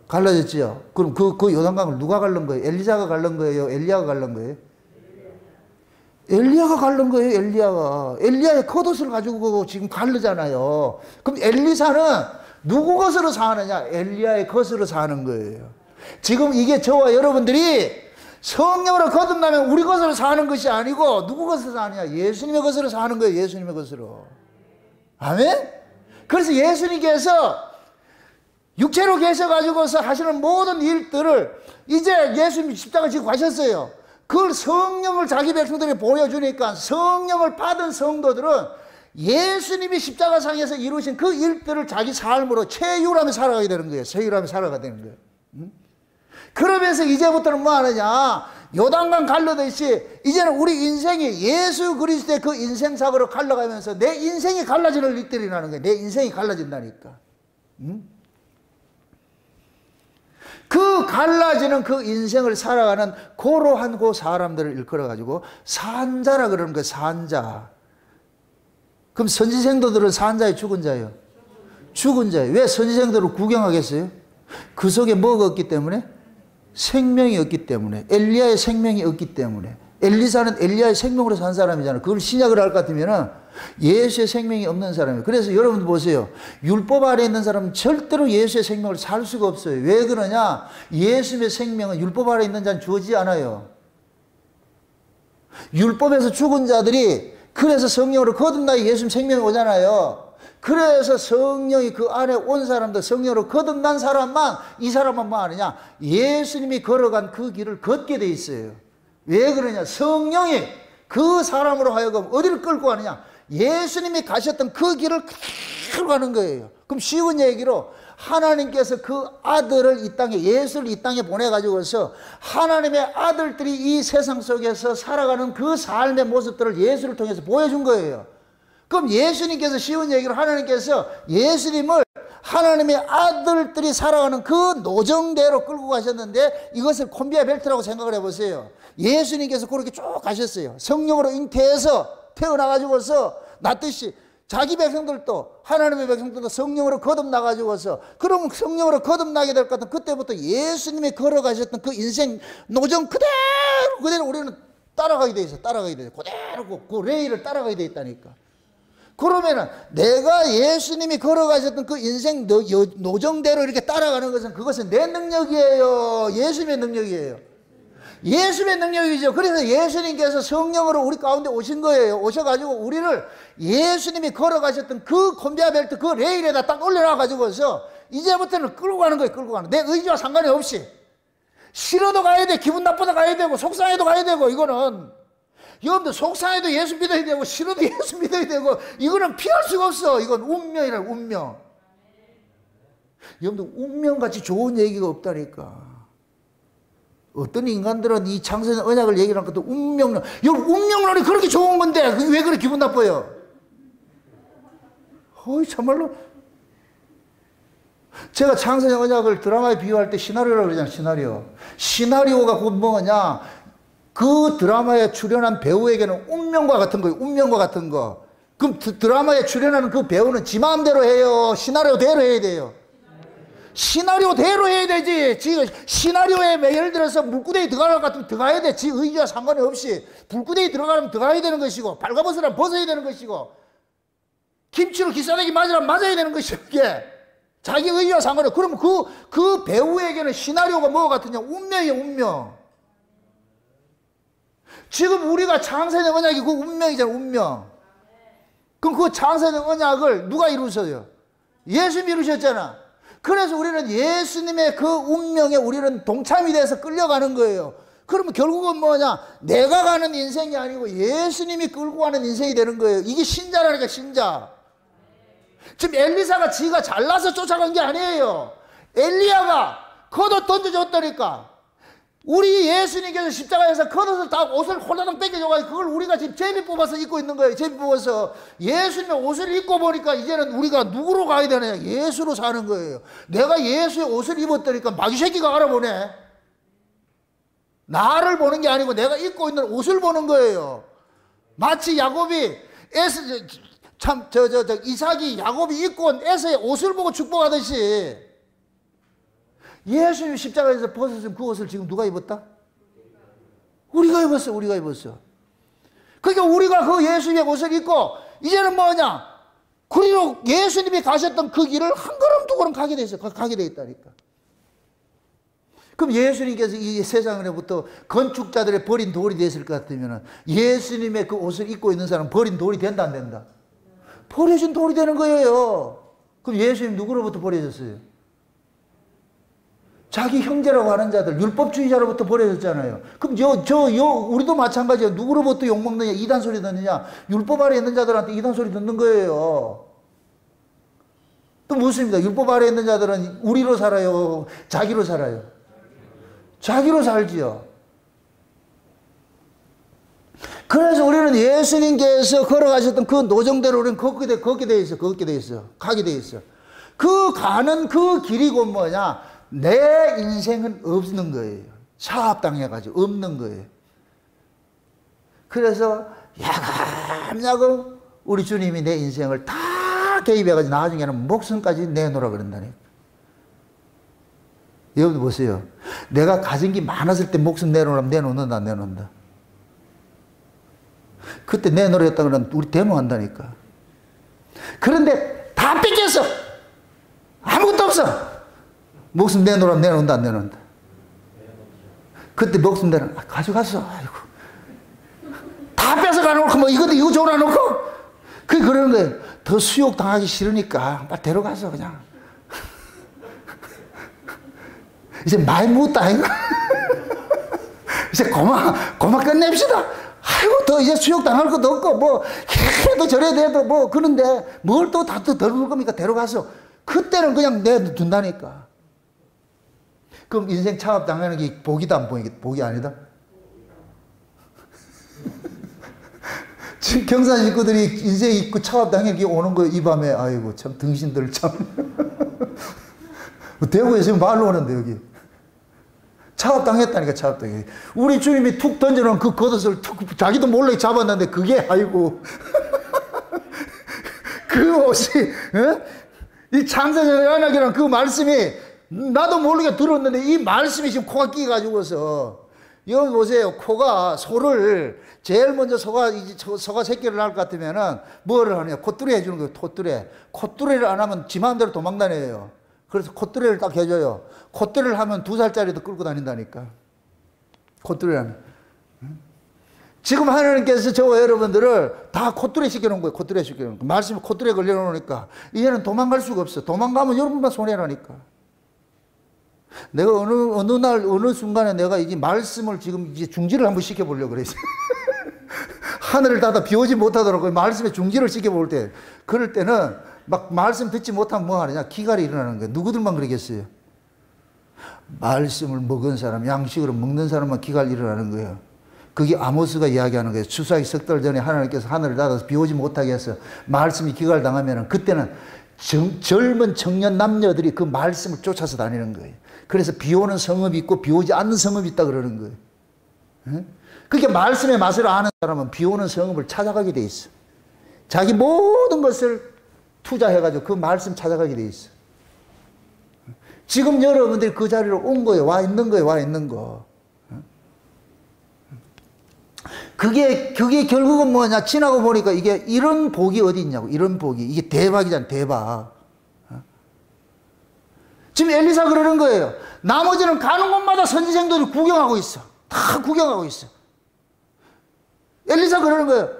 Speaker 1: 갈라졌지요. 그럼 그 요단강을 누가 갈른 거예요? 엘리사가 갈른 거예요? 엘리야가 갈른 거예요? 엘리야가 갈른 거예요. 엘리야의 겉옷을 가지고 지금 갈르잖아요. 그럼 엘리사는 누구 것으로 사느냐? 엘리야의 것으로 사는 거예요. 지금 이게 저와 여러분들이 성령으로 거듭나면 우리 것으로 사는 것이 아니고 누구 것으로 사느냐? 예수님의 것으로 사는 거예요. 예수님의 것으로. 아멘? 그래서 예수님께서 육체로 계셔가지고서 하시는 모든 일들을 이제 예수님이 십자가 지고 가셨어요. 그걸 성령을 자기 백성들이 보여주니까 성령을 받은 성도들은 예수님이 십자가상에서 이루신 그 일들을 자기 삶으로 체유하며 살아가게 되는 거예요. 체유하며 살아가게 되는 거예요. 그러면서 이제부터는 뭐 하느냐? 요단강 갈라듯이 이제는 우리 인생이 예수 그리스도의 그 인생사고로 갈라가면서 내 인생이 갈라지는 일들이 나는 거예요. 내 인생이 갈라진다니까. 그 갈라지는 그 인생을 살아가는 고로한 그 사람들을 일컬어가지고 산자라 그러는 거예요. 산자. 그럼 선지생도들은 산자예요? 죽은 자예요? 죽은 자예요. 왜 선지생도를 구경하겠어요? 그 속에 뭐가 없기 때문에? 생명이 없기 때문에. 엘리야의 생명이 없기 때문에. 엘리사는 엘리야의 생명으로 산 사람이잖아요. 그걸 신약을 할 것 같으면 예수의 생명이 없는 사람이에요. 그래서 여러분 보세요. 율법 아래 있는 사람은 절대로 예수의 생명을 살 수가 없어요. 왜 그러냐? 예수의 생명은 율법 아래 있는 자는 주어지지 않아요. 율법에서 죽은 자들이 그래서 성령으로 거듭나야 예수님 생명이 오잖아요. 그래서 성령이 그 안에 온 사람들, 성령으로 거듭난 사람만, 이 사람만 뭐 하느냐? 예수님이 걸어간 그 길을 걷게 돼 있어요. 왜 그러냐? 성령이 그 사람으로 하여금 어디를 끌고 가느냐? 예수님이 가셨던 그 길을 그대로 가는 거예요. 그럼 쉬운 얘기로 하나님께서 그 아들을 이 땅에, 예수를 이 땅에 보내가지고서 하나님의 아들들이 이 세상 속에서 살아가는 그 삶의 모습들을 예수를 통해서 보여준 거예요. 그럼 예수님께서 쉬운 얘기로 하나님께서 예수님을 하나님의 아들들이 살아가는 그 노정대로 끌고 가셨는데 이것을 콤비아 벨트라고 생각을 해보세요. 예수님께서 그렇게 쭉 가셨어요. 성령으로 잉태해서 태어나가지고서 낫듯이 자기 백성들도 하나님의 백성들도 성령으로 거듭나가지고서 그럼 성령으로 거듭나게 될 것 같은 그때부터 예수님이 걸어가셨던 그 인생 노정 그대로 우리는 따라가게 돼 있어요. 따라가게 돼 있어요. 그대로 그 레일을 따라가게 돼 있다니까. 그러면은 내가 예수님이 걸어가셨던 그 인생 노정대로 이렇게 따라가는 것은 그것은 내 능력이에요? 예수님의 능력이에요? 예수님의 능력이죠. 그래서 예수님께서 성령으로 우리 가운데 오신 거예요. 오셔가지고 우리를 예수님이 걸어가셨던 그 콤비아 벨트 그 레일에다 딱 올려놔가지고서 이제부터는 끌고 가는 거예요. 끌고 가는. 내 의지와 상관이 없이. 싫어도 가야 돼. 기분 나쁘다 가야 되고 속상해도 가야 되고 이거는. 여러분들 속상해도 예수 믿어야 되고 싫어도 예수 믿어야 되고 이거는 피할 수가 없어. 이건 운명이라 운명. 여러분들 운명같이 좋은 얘기가 없다니까. 어떤 인간들은 이 창세전 언약을 얘기하는 것도 운명론. 여러분 운명론이 그렇게 좋은 건데 왜 그렇게 기분 나빠요? 어이 참말로. 제가 창세전 언약을 드라마에 비유할 때 시나리오라고 그러잖아요. 시나리오. 시나리오가 곧 뭐냐? 그 드라마에 출연한 배우에게는 운명과 같은 거예요. 운명과 같은 거. 그럼 드라마에 출연하는 그 배우는 지 마음대로 해요? 시나리오대로 해야 돼요? 시나리오대로 해야 되지. 지금 시나리오에 예를 들어서 물구덩이 들어갈 것 같으면 들어가야 돼. 지 의지와 상관이 없이. 불구덩이 들어가면 들어가야 되는 것이고, 발가벗으라면 벗어야 되는 것이고, 김치로 기싸대기 맞으라면 맞아야 되는 것이고, 이게. 자기 의지와 상관이 없어. 그러면 그 배우에게는 시나리오가 뭐가 같으냐? 운명이에요, 운명. 지금 우리가 창세된 언약이 그 운명이잖아, 운명. 그럼 그 창세된 언약을 누가 이루셨어요? 예수님이 이루셨잖아. 그래서 우리는 예수님의 그 운명에 우리는 동참이 돼서 끌려가는 거예요. 그러면 결국은 뭐냐? 내가 가는 인생이 아니고 예수님이 끌고 가는 인생이 되는 거예요. 이게 신자라니까, 신자. 지금 엘리사가 지가 잘나서 쫓아간 게 아니에요. 엘리야가 겉옷 던져줬다니까. 우리 예수님께서 십자가에서 겉옷을 다 옷을 홀라당 뺏겨줘가지고 그걸 우리가 지금 제비 뽑아서 입고 있는 거예요. 제비 뽑아서 예수님의 옷을 입고 보니까 이제는 우리가 누구로 가야 되느냐? 예수로 사는 거예요. 내가 예수의 옷을 입었다니까 마귀 새끼가 알아보네. 나를 보는 게 아니고 내가 입고 있는 옷을 보는 거예요. 마치 야곱이 이삭이 야곱이 입고 온 에서의 옷을 보고 축복하듯이 예수님 십자가에서 벗으신 그 옷을 지금 누가 입었다? 우리가 입었어, 우리가 입었어. 그러니까 우리가 그 예수님의 옷을 입고 이제는 뭐냐? 그리고 예수님이 가셨던 그 길을 한 걸음 두 걸음 가게 돼 있어. 가게 돼 있다니까. 그럼 예수님께서 이 세상으로부터 건축자들의 버린 돌이 됐을 것 같으면 예수님의 그 옷을 입고 있는 사람은 버린 돌이 된다, 안 된다? 버려진 돌이 되는 거예요. 그럼 예수님 누구로부터 버려졌어요? 자기 형제라고 하는 자들, 율법주의자로부터 버려졌잖아요. 그럼 우리도 마찬가지예요. 누구로부터 욕먹느냐, 이단 소리 듣느냐, 율법 아래 있는 자들한테 이단 소리 듣는 거예요. 또 무엇입니까? 율법 아래 있는 자들은 우리로 살아요? 자기로 살아요? 자기로 살지요. 그래서 우리는 예수님께서 걸어가셨던 그 노정대로 우리는 걷게 돼 있어. 가게 돼 있어. 그 가는 그 길이 곧 뭐냐? 내 인생은 없는 거예요. 사업당해가지고 없는 거예요. 그래서 야금야금 우리 주님이 내 인생을 다 개입해가지고 나중에는 목숨까지 내놓으라 그런다니까. 여러분 보세요. 내가 가진 게 많았을 때 목숨 내놓으라면 내놓는다, 안 내놓는다. 그때 내놓으랬다 그러면 우리 데모한다니까. 그런데 다 뺏겼어. 아무것도 없어. 목숨 내놓으라면 내놓는다, 안 내놓는다. 그때 목숨 내놓으면 가져갔어. 아이고. 다 뺏어가놓고 뭐 이거 줘놔놓고 그러는 거예요. 더 수욕 당하기 싫으니까 빨리 데려가서 그냥. 이제 많이 묻다 이거. 이제 고마 끝냅시다. 아이고 더 이제 수욕 당할 것도 없고 뭐 해도 저래야 돼도 뭐 그런데 뭘 또 다 더 물 겁니까? 데려가서 그때는 그냥 내둔다니까. 그럼 인생 차업 당하는 게 복이다, 안 복이 아니다? 지금 경산 식구들이 인생 있고 차업 당하는 게 오는 거 이 밤에 아이고 참 등신들 참. 대구에 지금 말로 오는데 여기. 차업 당했다니까, 차업 당해. 우리 주님이 툭 던져놓은 그 겉옷을 툭 자기도 몰래 잡았는데 그게 아이고. 그 옷이 이 창세전의 언약이라는 그 말씀이 나도 모르게 들었는데 이 말씀이 지금 코가 끼가지고서 여기 보세요. 코가 소를 제일 먼저 소가 새끼를 낳을 것 같으면은 뭐를 하느냐? 콧뚜레 해주는 거예요. 콧뚜레를 안 하면 지 마음대로 도망다녀요. 그래서 콧뚜레를 딱 해줘요. 콧뚜레를 하면 2살짜리도 끌고 다닌다니까. 콧뚜레를 하면. 지금 하나님께서 저와 여러분들을 다 콧뚜레 시켜놓은 거예요. 콧뚜레 시켜놓은 거. 말씀에 콧뚜레 걸려놓으니까 이제는 도망갈 수가 없어. 도망가면 여러분만 손해라니까. 내가 어느 날, 어느 순간에 내가 이제 말씀을 지금 이제 중지를 한번 시켜보려고 그랬어요. 하늘을 닫아 비 오지 못하도록 말씀에 중지를 시켜볼 때, 그럴 때는 막 말씀 듣지 못하면 뭐 하느냐? 기갈이 일어나는 거예요. 누구들만 그러겠어요? 말씀을 먹은 사람, 양식으로 먹는 사람만 기갈이 일어나는 거예요. 그게 아모스가 이야기하는 거예요. 추수하기 석 달 전에 하나님께서 하늘을 닫아서 비 오지 못하게 해서 말씀이 기갈 당하면 그때는 젊은 청년 남녀들이 그 말씀을 쫓아서 다니는 거예요. 그래서 비 오는 성읍이 있고 비 오지 않는 성읍이 있다 그러는 거예요. 그렇게 말씀의 맛을 아는 사람은 비 오는 성읍을 찾아가게 돼 있어. 자기 모든 것을 투자해가지고 그 말씀 찾아가게 돼 있어. 지금 여러분들이 그 자리로 온 거예요. 와 있는 거예요. 와 있는 거. 그게 결국은 뭐냐? 지나고 보니까 이게 이런 복이 어디 있냐고. 이런 복이. 이게 대박이잖아. 대박. 지금 엘리사 그러는 거예요. 나머지는 가는 곳마다 선지생들이 구경하고 있어. 다 구경하고 있어. 엘리사 그러는 거예요.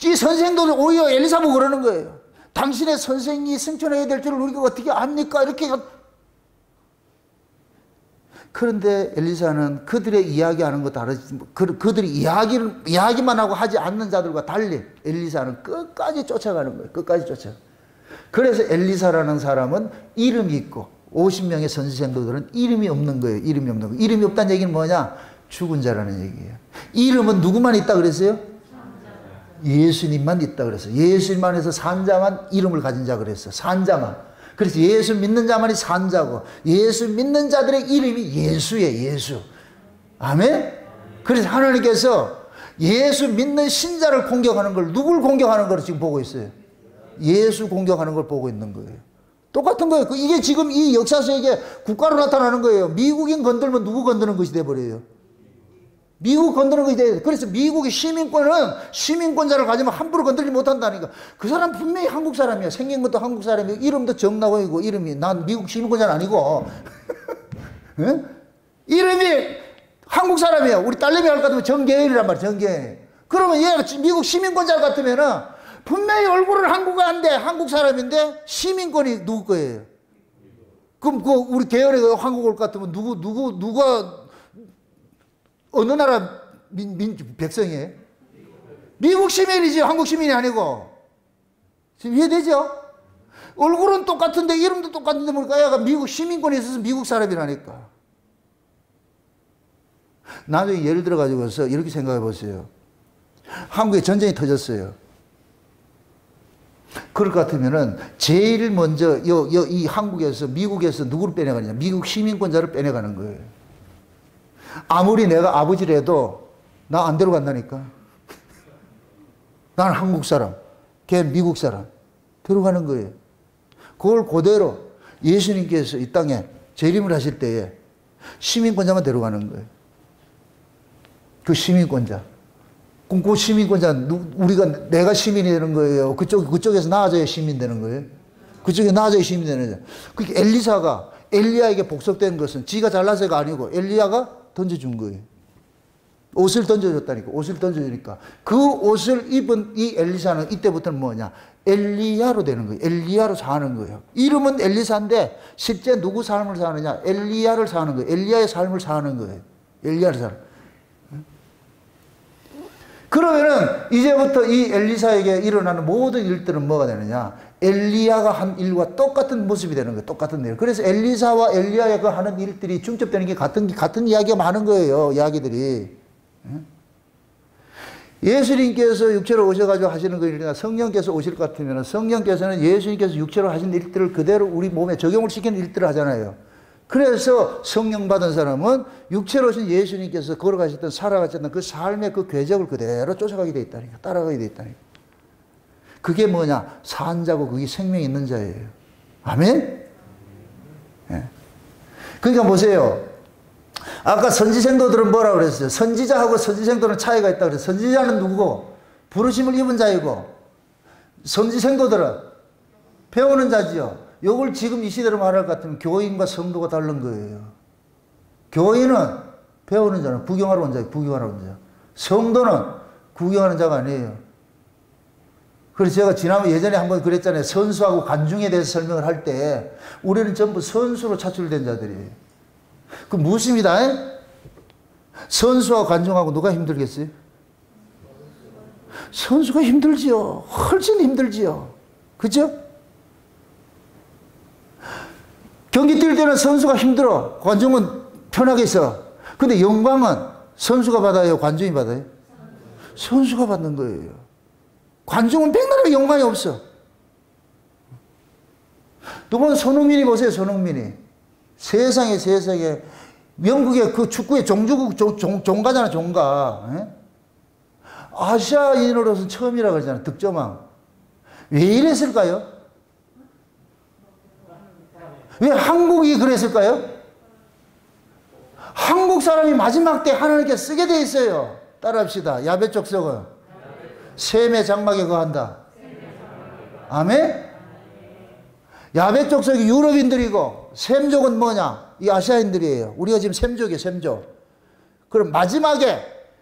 Speaker 1: 이 선생들이 오히려 엘리사 보고 그러는 거예요. 당신의 선생이 승천해야 될 줄을 우리가 어떻게 압니까? 이렇게. 그런데 엘리사는 그들의 이야기하는 거 다르지. 그들이 이야기만 하고 하지 않는 자들과 달리 엘리사는 끝까지 쫓아가는 거예요. 끝까지 쫓아. 그래서 엘리사라는 사람은 이름이 있고 50명의 선지생도들은 이름이 없는 거예요. 이름이 없는 거. 이름이 없다는 얘기는 뭐냐? 죽은 자라는 얘기예요. 이름은 누구만 있다 그랬어요? 예수님만 있다 그랬어요. 예수님만 해서 산자만 이름을 가진 자 그랬어요. 산자만. 그래서 예수 믿는 자만이 산자고 예수 믿는 자들의 이름이 예수예요. 예수. 아멘? 그래서 하나님께서 예수 믿는 신자를 공격하는 걸 누굴 공격하는 걸 지금 보고 있어요. 예수 공격하는 걸 보고 있는 거예요. 똑같은 거예요. 이게 지금 이 역사 속에 국가로 나타나는 거예요. 미국인 건들면 누구 건드는 것이 돼버려요. 미국 건드는 것이 돼요. 그래서 미국의 시민권은 시민권자를 가지면 함부로 건들지 못한다니까. 그 사람 분명히 한국 사람이야. 생긴 것도 한국 사람이고 이름도 정나고이고 이름이 난 미국 시민권자는 아니고 이름이 한국 사람이야. 우리 딸내미 할 것 같으면 정계현이란 말이야. 정계현. 그러면 얘가 미국 시민권자 같으면은 분명히 얼굴은 한국인데 한국 사람인데 시민권이 누구 거예요? 그럼 그 우리 계열이 한국 올 것 같으면 누가 어느 나라 백성이에요? 미국 시민이지 한국 시민이 아니고. 지금 이해되죠? 얼굴은 똑같은데 이름도 똑같은데 뭐니까 얘가 미국 시민권이 있어서 미국 사람이라니까. 나중에 예를 들어 가지고서 이렇게 생각해 보세요. 한국에 전쟁이 터졌어요. 그럴 것 같으면은 제일 먼저 이 한국에서 미국에서 누구를 빼내가느냐? 미국 시민권자를 빼내가는 거예요. 아무리 내가 아버지라도 나 안 데려간다니까. 나는 한국 사람, 걔는 미국 사람. 데려가는 거예요. 그걸 그대로 예수님께서 이 땅에 재림을 하실 때에 시민권자만 데려가는 거예요. 그 시민권자. 그럼 그 시민권자, 내가 시민이 되는 거예요. 그쪽에서 나아져야 시민 되는 거예요. 그쪽에 나아져야 시민 되는 거예요. 그러니까 엘리사가 엘리야에게 복속된 것은 지가 잘나서가 아니고 엘리야가 던져준 거예요. 옷을 던져줬다니까. 옷을 던져주니까. 그 옷을 입은 이 엘리사는 이때부터는 뭐냐? 엘리야로 되는 거예요. 엘리야로 사는 거예요. 이름은 엘리사인데 실제 누구 삶을 사느냐? 엘리야를 사는 거예요. 엘리야의 삶을 사는 거예요. 엘리야를 사는 거예요. 그러면은 이제부터 이 엘리사에게 일어나는 모든 일들은 뭐가 되느냐? 엘리야가 한 일과 똑같은 모습이 되는 거예요. 똑같은 일. 그래서 엘리사와 엘리야가 하는 일들이 중첩되는 게 같은 이야기가 많은 거예요. 이야기들이. 예수님께서 육체로 오셔가지고 하시는 거니까 성령께서 오실 것 같으면 성령께서는 예수님께서 육체로 하신 일들을 그대로 우리 몸에 적용을 시키는 일들을 하잖아요. 그래서 성령 받은 사람은 육체로 오신 예수님께서 걸어가셨던 살아가셨던 그 삶의 그 궤적을 그대로 쫓아가게 돼 있다니까. 따라가게 돼 있다니까. 그게 뭐냐? 산자고 그게 생명이 있는 자예요. 아멘? 네. 그러니까 보세요. 아까 선지생도들은 뭐라고 그랬어요? 선지자하고 선지생도는 차이가 있다고 그랬어요. 선지자는 누구고? 부르심을 입은 자이고, 선지생도들은 배우는 자지요. 이걸 지금 이 시대로 말할 것 같으면 교인과 성도가 다른 거예요. 교인은 배우는 자는 구경하러 온 자예요. 구경하러 온 자. 성도는 구경하는 자가 아니에요. 그래서 제가 예전에 한번 그랬잖아요. 선수하고 관중에 대해서 설명을 할 때 우리는 전부 선수로 차출된 자들이에요. 그 무엇입니다. 선수와 관중하고 누가 힘들겠어요? 선수가 힘들지요. 훨씬 힘들지요. 그죠? 경기 뛸 때는 선수가 힘들어. 관중은 편하게 있어. 근데 영광은 선수가 받아요? 관중이 받아요? 선수가 받는 거예요. 관중은 백날에 영광이 없어. 두 번 손흥민이 보세요. 손흥민이. 세상에 영국의 그 축구의 종주국 종가잖아. 종가. 에? 아시아인으로서 처음이라 그러잖아요. 득점왕. 왜 이랬을까요? 왜 한국이 그랬을까요? 한국 사람이 마지막 때 하나님께 쓰게 돼 있어요. 따라합시다. 야벳 족속은 셈의 장막에 거한다. 아멘? 야벳 족속이 유럽인들이고 셈족은 뭐냐? 이 아시아인들이에요. 우리가 지금 셈족이에요. 셈족. 그럼 마지막에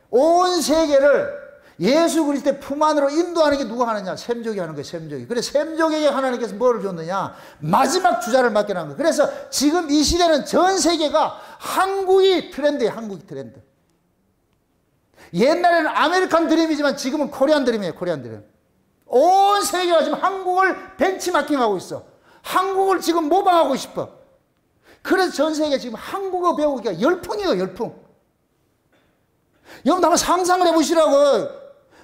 Speaker 1: 온 세계를 예수 그리스도의 품 안으로 인도하는 게 누가 하느냐? 셈족이 하는 거예요. 셈족이. 그래 셈족에게 하나님께서 뭐를 줬느냐? 마지막 주자를 맡겨놓은 거예요. 그래서 지금 이 시대는 전 세계가 한국이 트렌드예요. 한국이 트렌드. 옛날에는 아메리칸 드림이지만 지금은 코리안 드림이에요. 코리안 드림. 온 세계가 지금 한국을 벤치마킹하고 있어. 한국을 지금 모방하고 싶어. 그래서 전 세계 지금 한국어 배우기가 열풍이에요. 열풍. 여러분 한번 상상을 해보시라고.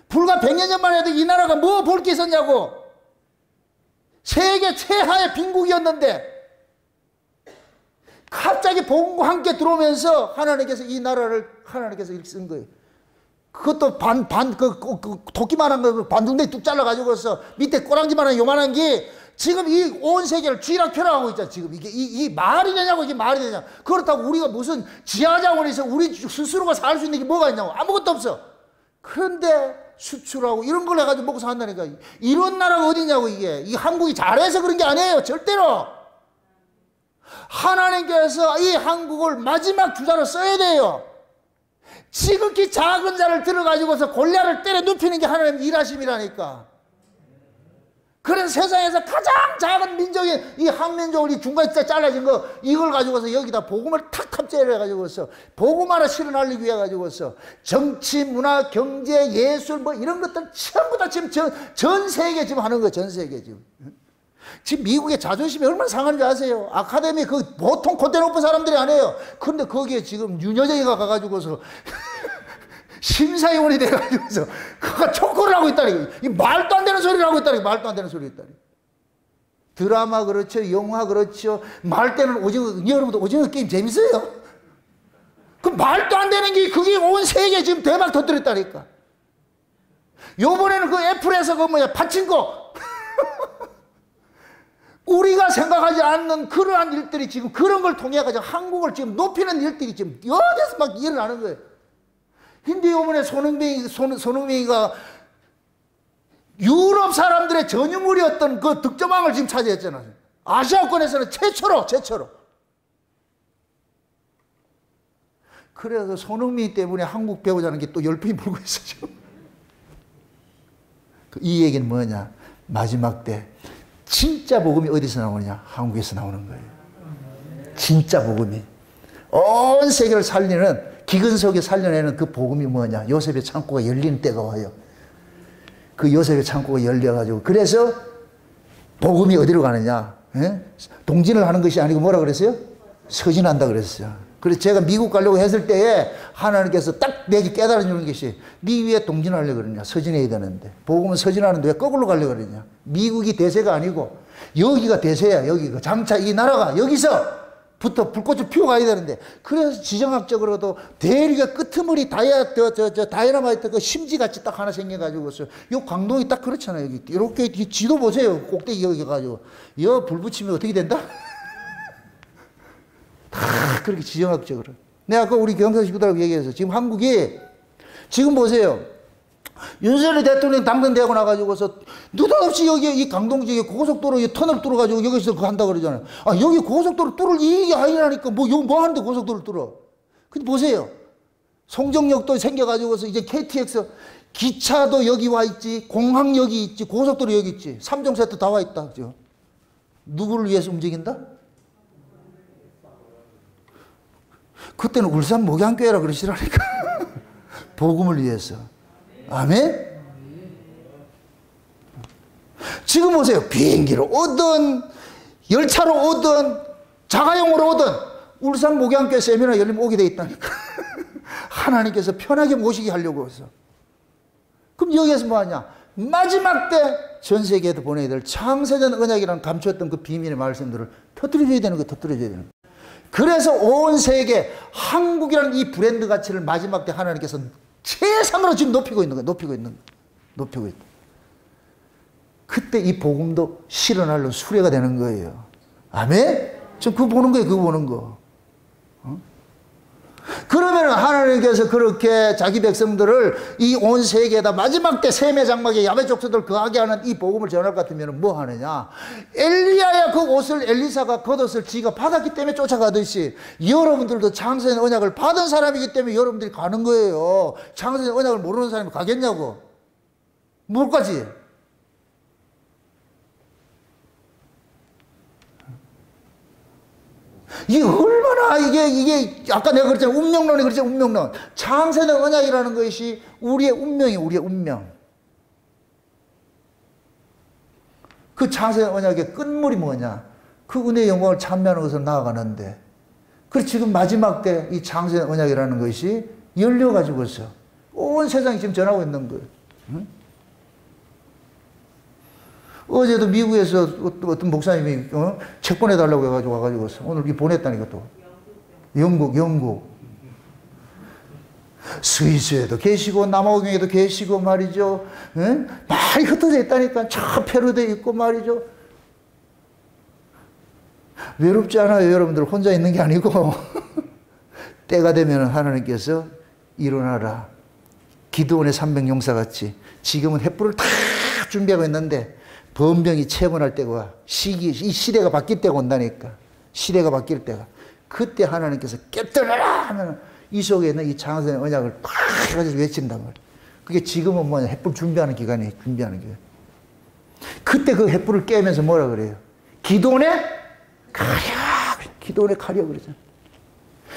Speaker 1: 불과 100년 전만 해도 이 나라가 뭐 볼 게 있었냐고. 세계 최하의 빈국이었는데 갑자기 복음과 함께 들어오면서 하나님께서 이 나라를 하나님께서 이렇게 쓴 거예요. 그것도 도끼만한 거 반둥대 뚝 잘라가지고서 밑에 꼬랑지만한 요만한 게 지금 이 온 세계를 쥐락펴락하고 있잖아. 지금 이게 말이 되냐고. 이게 말이 되냐. 그렇다고 우리가 무슨 지하자원에서 우리 스스로가 살 수 있는 게 뭐가 있냐고. 아무것도 없어. 그런데 수출하고 이런 걸 해가지고 먹고 산다니까. 이런 나라가 어디냐고. 이게 이 한국이 잘해서 그런 게 아니에요. 절대로. 하나님께서 이 한국을 마지막 주자로 써야 돼요. 지극히 작은 자를 들어가지고서 골리앗을 때려 눕히는 게 하나님 일하심이라니까. 그래서 세상에서 가장 작은 민족이 이 한민족을 이 중간에 잘라진 거 이걸 가지고서 여기다 복음을 탁 탑재를 해가지고서 복음 하나 실어 날리기 위해 가지고서 정치, 문화, 경제, 예술 뭐 이런 것들 전부 다 지금 전 세계 지금 하는 거예요. 전 세계 지금. 지금 미국의 자존심이 얼마나 상하는지 아세요? 아카데미 그 보통 콧대 높은 사람들이 아니에요. 그런데 거기에 지금 윤여정이가 가가지고서 심사위원이 돼가지고서 그가 촉구를 하고 있다니. 이 말도 안 되는 소리를 하고 있다니. 말도 안 되는 소리 있다니. 드라마 그렇죠. 영화 그렇죠. 말 때는 오징어. 여러분도 오징어 게임 재밌어요? 그 말도 안 되는 게 그게 온 세계에 지금 대박 터뜨렸다니까. 요번에는 그 애플에서 그 뭐야 파친코. 우리가 생각하지 않는 그러한 일들이 지금 그런 걸 통해 가지고 한국을 지금 높이는 일들이 지금 여기서 막 일어나는 거예요. 근데 이번에 손흥민이가 유럽 사람들의 전유물이었던 그 득점왕을 지금 차지했잖아요. 아시아권에서는 최초로. 그래서 손흥민 때문에 한국 배우자는 게 또 열풍이 불고 있어 지금. 이 얘기는 뭐냐? 마지막 때 진짜 복음이 어디서 나오느냐? 한국에서 나오는 거예요. 진짜 복음이. 온 세계를 살리는 기근 속에 살려내는 그 복음이 뭐냐? 요셉의 창고가 열리는 때가 와요. 그 요셉의 창고가 열려가지고 그래서 복음이 어디로 가느냐? 에? 동진을 하는 것이 아니고 뭐라 그랬어요? 서진한다 그랬어요. 그래서 제가 미국 가려고 했을 때에 하나님께서 딱 내게 깨달아 주는 것이 네 위에 동진하려고 그러냐? 서진해야 되는데 복음은 서진하는데 왜 거꾸로 가려고 그러냐? 미국이 대세가 아니고 여기가 대세야. 여기가 장차 이 나라가 여기서부터 불꽃을 피워가야 되는데 그래서 지정학적으로도 대륙의 끄트머리 다이너마이트 그 심지같이 딱 하나 생겨가지고서 요 광동이 딱 그렇잖아요. 여기 이렇게 지도 보세요. 꼭대기 여기 가지고 여 불 붙이면 어떻게 된다? 다 그렇게 지정학적으로. 내가 아까 우리 경상 식구들하고 얘기해서 지금 한국이 지금 보세요. 윤석열 대통령 당선되고 나가지고서 느닷없이 여기 이 강동 지역에 고속도로 이 터널 뚫어가지고 여기서 그거 한다 그러잖아요. 아, 여기 고속도로 뚫을 일이 아니라니까 뭐 여기 뭐 하는데 고속도로 뚫어. 근데 보세요. 송정역도 생겨가지고서 이제 KTX 기차도 여기 와 있지, 공항역이 있지, 고속도로 여기 있지. 3종 세트 다 와 있다. 그죠? 누구를 위해서 움직인다? 그때는 울산 목양교회라 그러시라니까. 복음을 위해서. 아멘? 지금 보세요. 비행기로 오든 열차로 오든 자가용으로 오든 울산 목양교회 세미나 열리면 오게 돼 있다니까. 하나님께서 편하게 모시게 하려고 해서. 그럼 여기에서 뭐하냐? 마지막 때 전 세계에도 보내야 될 창세전 언약이라는 감추었던 그 비밀의 말씀들을 터뜨려줘야 되는 거예요. 터뜨려줘야 되는 거예요. 그래서 온 세계 한국이라는 이 브랜드 가치를 마지막 때 하나님께서 최상으로 지금 높이고 있는 거예요. 높이고 있는 거예요. 높이고 있다. 그때 이 복음도 실현하려는 수레가 되는 거예요. 아멘? 지금 그거 보는 거예요. 그거 보는 거. 그러면 하나님께서 그렇게 자기 백성들을 이 온 세계에다 마지막 때 세매 장막에 야베 족속들 거하게 하는 이 복음을 전할 것 같으면 뭐 하느냐? 엘리야야 그 옷을 엘리사가 겉옷을 지가 받았기 때문에 쫓아가듯이 여러분들도 장세의 언약을 받은 사람이기 때문에 여러분들이 가는 거예요. 장세의 언약을 모르는 사람이 가겠냐고. 뭘까지? 이게 얼마나 이게 아까 내가 그랬잖아. 운명론이 그랬잖아. 운명론. 장세된 언약이라는 것이 우리의 운명이 우리의 운명. 그 장세된 언약의 끝물이 뭐냐? 그 은혜의 영광을 찬미하는 것으로 나아가는데, 그래서 지금 마지막 때 이 장세된 언약이라는 것이 열려가지고 있어. 온 세상이 지금 전하고 있는 거예요. 응? 어제도 미국에서 어떤 목사님이 책 보내달라고 해가지고 와가지고 오늘 이렇게 보냈다니까 또. 영국. 스위스에도 계시고 남아공에도 계시고 말이죠. 응? 많이 흩어져 있다니까. 저 페루도 있고 말이죠. 외롭지 않아요. 여러분들 혼자 있는 게 아니고. 때가 되면 하나님께서 일어나라. 기드온의 300용사 같이 지금은 횃불을 다 준비하고 있는데 번병이 체분할 때가 이 시대가 바뀔 때가 온다니까. 시대가 바뀔 때가. 그때 하나님께서 깨뜨려라 하면 이 속에 있는 이 장세의 언약을 팍 해가지고 외친단 말이에요. 그게 지금은 뭐냐? 횃불 준비하는 기간이에요. 준비하는 기간. 그때 그 횃불을 깨면서 뭐라 그래요? 기도원의 가려. 기도원의 가려 그러잖아요.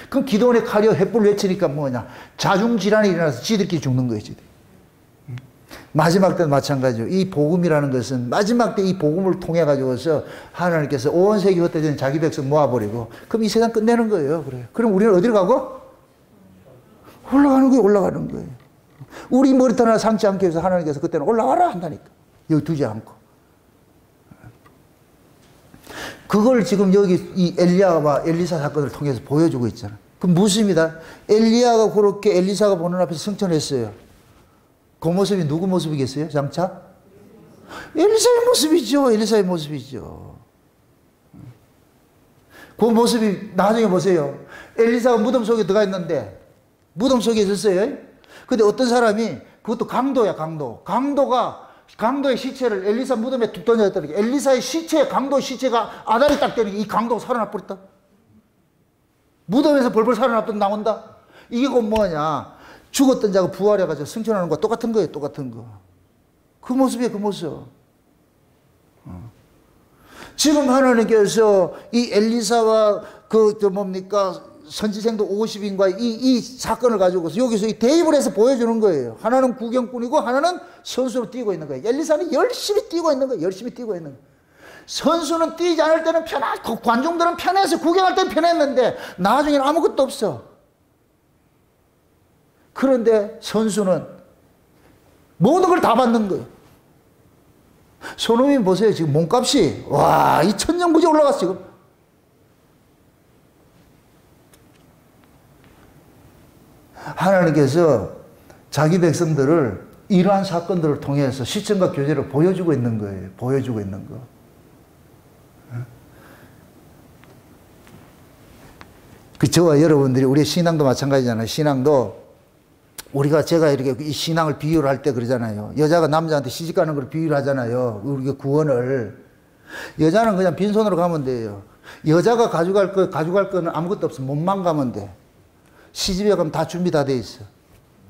Speaker 1: 그럼 기도원의 가려 횃불 외치니까 뭐냐? 자중질환이 일어나서 지들끼리 죽는 거예요. 지들. 마지막 때도 마찬가지죠. 이 복음이라는 것은 마지막 때 이 복음을 통해 가지고서 하나님께서 온 세계 흩어진 자기 백성 모아버리고 그럼 이 세상 끝내는 거예요. 그래요. 그럼 우리는 어디로 가고? 올라가는 거예요. 올라가는 거예요. 우리 머리털 하나 상치 않게 해서 하나님께서 그때는 올라가라 한다니까. 여기 두지 않고. 그걸 지금 여기 이 엘리야와 엘리사 사건을 통해서 보여주고 있잖아. 그 무엇입니다. 엘리야가 그렇게 엘리사가 보는 앞에서 승천했어요. 그 모습이 누구 모습이겠어요? 장차? 엘리사의 모습이죠. 엘리사의 모습이죠. 그 모습이 나중에 보세요. 엘리사가 무덤 속에 들어가 있는데 무덤 속에 있었어요. 근데 어떤 사람이 그것도 강도야. 강도의 시체를 엘리사 무덤에 툭 던져졌다니까. 엘리사의 시체, 강도의 시체가 아다리 딱 되니까 이 강도가 살아나 버렸다. 무덤에서 벌벌 살아났던 나온다. 이게 곧 뭐냐? 죽었던 자가 부활해가지고 승천하는 거와 똑같은 거예요. 똑같은 거. 그 모습이에요. 그 모습. 지금 하나님께서 이 엘리사와 선지생도 50인과 이 사건을 가지고서 여기서 이 대입을 해서 보여주는 거예요. 하나는 구경꾼이고 하나는 선수로 뛰고 있는 거예요. 엘리사는 열심히 뛰고 있는 거예요. 열심히 뛰고 있는 거예요. 선수는 뛰지 않을 때는 관중들은 편해서 구경할 때는 편했는데 나중에는 아무것도 없어. 그런데 선수는 모든 걸 다 받는 거예요. 손흥민 보세요. 지금 몸값이 와, 이 천정부지 올라갔어 지금. 하나님께서 자기 백성들을 이러한 사건들을 통해서 시청과 교제를 보여주고 있는 거예요. 보여주고 있는 거. 그 저와 여러분들이 우리 신앙도 마찬가지잖아요. 신앙도 제가 이렇게 이 신앙을 비유를 할 때 그러잖아요. 여자가 남자한테 시집 가는 걸 비유를 하잖아요. 우리가 구원을. 여자는 그냥 빈손으로 가면 돼요. 여자가 가져갈 거는 아무것도 없어. 몸만 가면 돼. 시집에 가면 다 준비 다 돼 있어.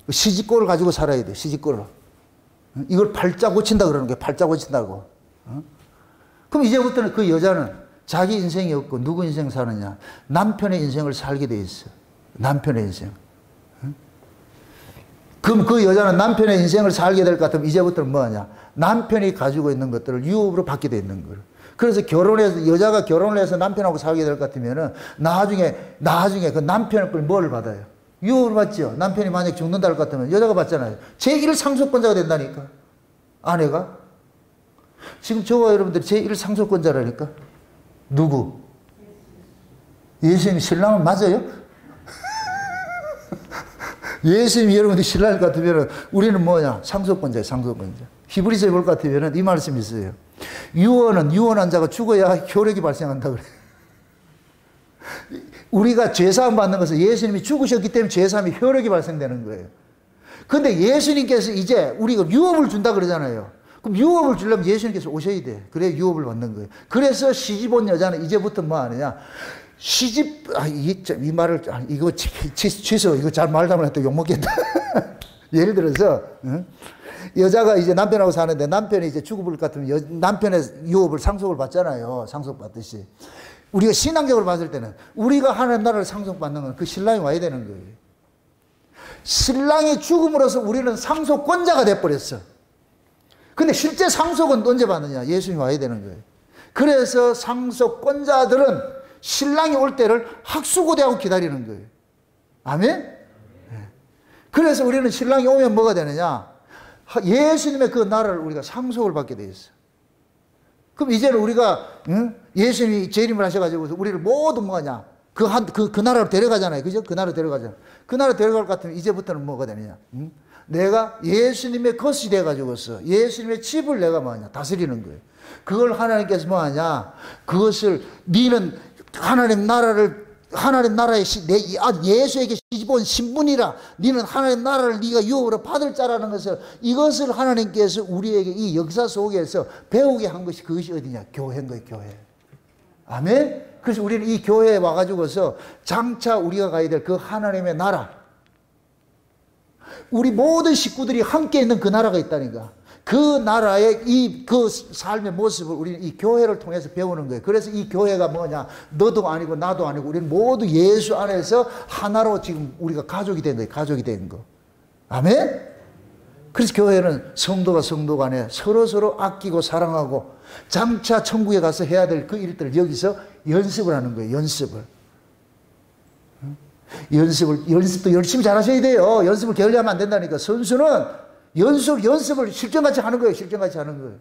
Speaker 1: 시집꼴을 가지고 살아야 돼. 시집꼴을. 이걸 팔자 고친다 그러는 거야. 팔자 고친다고. 그럼 이제부터는 그 여자는 자기 인생이 없고 누구 인생 사느냐. 남편의 인생을 살게 돼 있어. 남편의 인생. 그럼 그 여자는 남편의 인생을 살게 될 것 같으면 이제부터는 뭐하냐. 남편이 가지고 있는 것들을 유업으로 받게 돼 있는 거예요. 그래서 여자가 결혼을 해서 남편하고 살게 될 것 같으면은 나중에 그 남편의 걸 뭐를 받아요? 유업을 받죠. 남편이 만약 죽는다 할 것 같으면 여자가 받잖아요. 제1 상속권자가 된다니까. 아내가. 지금 저와 여러분들 제1 상속권자라니까. 누구? 예수님 신랑은 맞아요? 예수님이 여러분들이 신랑일 것 같으면 우리는 뭐냐? 상속권자예요, 상속권자. 히브리서에 볼 것 같으면 이 말씀이 있어요. 유언한 자가 죽어야 효력이 발생한다 그래요. 우리가 죄사함 받는 것은 예수님이 죽으셨기 때문에 죄사함이 효력이 발생되는 거예요. 근데 예수님께서 이제 우리가 유업을 준다 그러잖아요. 그럼 유업을 주려면 예수님께서 오셔야 돼. 그래야 유업을 받는 거예요. 그래서 시집 온 여자는 이제부터 뭐 하느냐? 이 말을, 이거 취소, 이거 잘 말하면 또 욕먹겠다. 예를 들어서, 응? 여자가 이제 남편하고 사는데 남편이 이제 죽어버릴 것 같으면 남편의 유업을 상속을 받잖아요. 상속받듯이. 우리가 신앙적으로 봤을 때는 우리가 하나님 나라를 상속받는 건 그 신랑이 와야 되는 거예요. 신랑이 죽음으로써 우리는 상속권자가 돼버렸어. 근데 실제 상속은 언제 받느냐? 예수님이 와야 되는 거예요. 그래서 상속권자들은 신랑이 올 때를 학수고대하고 기다리는 거예요. 아멘? 그래서 우리는 신랑이 오면 뭐가 되느냐? 예수님의 그 나라를 우리가 상속을 받게 돼 있어. 그럼 이제는 우리가, 응? 예수님이 재림을 하셔가지고 우리를 모두 뭐하냐? 그 나라로 데려가잖아요. 그죠? 그 나라로 데려가잖아요. 그 나라로 데려갈 것 같으면 이제부터는 뭐가 되느냐? 응? 내가 예수님의 것이 돼가지고서 예수님의 집을 내가 뭐하냐? 다스리는 거예요. 그걸 하나님께서 뭐하냐? 그것을 니는 하나님 나라의 예수에게 시집온 신분이라 니는 하나님 나라를 네가 유업으로 받을 자라는 것을 이것을 하나님께서 우리에게 이 역사 속에서 배우게 한 것이 그것이 어디냐? 교회인 거예요, 교회. 아멘? 그래서 우리는 이 교회에 와가지고서 장차 우리가 가야 될 그 하나님의 나라, 우리 모든 식구들이 함께 있는 그 나라가 있다니까. 그 나라의 그 삶의 모습을 우리는 이 교회를 통해서 배우는 거예요. 그래서 이 교회가 뭐냐? 너도 아니고 나도 아니고 우리는 모두 예수 안에서 하나로 지금 우리가 가족이 된 거예요. 가족이 된 거. 아멘? 그래서 교회는 성도가 성도 간에 서로 아끼고 사랑하고 장차 천국에 가서 해야 될 그 일들을 여기서 연습을 하는 거예요. 연습도 열심히 잘 하셔야 돼요. 연습을 게을리하면 안 된다니까. 선수는 연습을 실전같이 하는 거예요. 실전같이 하는 거예요.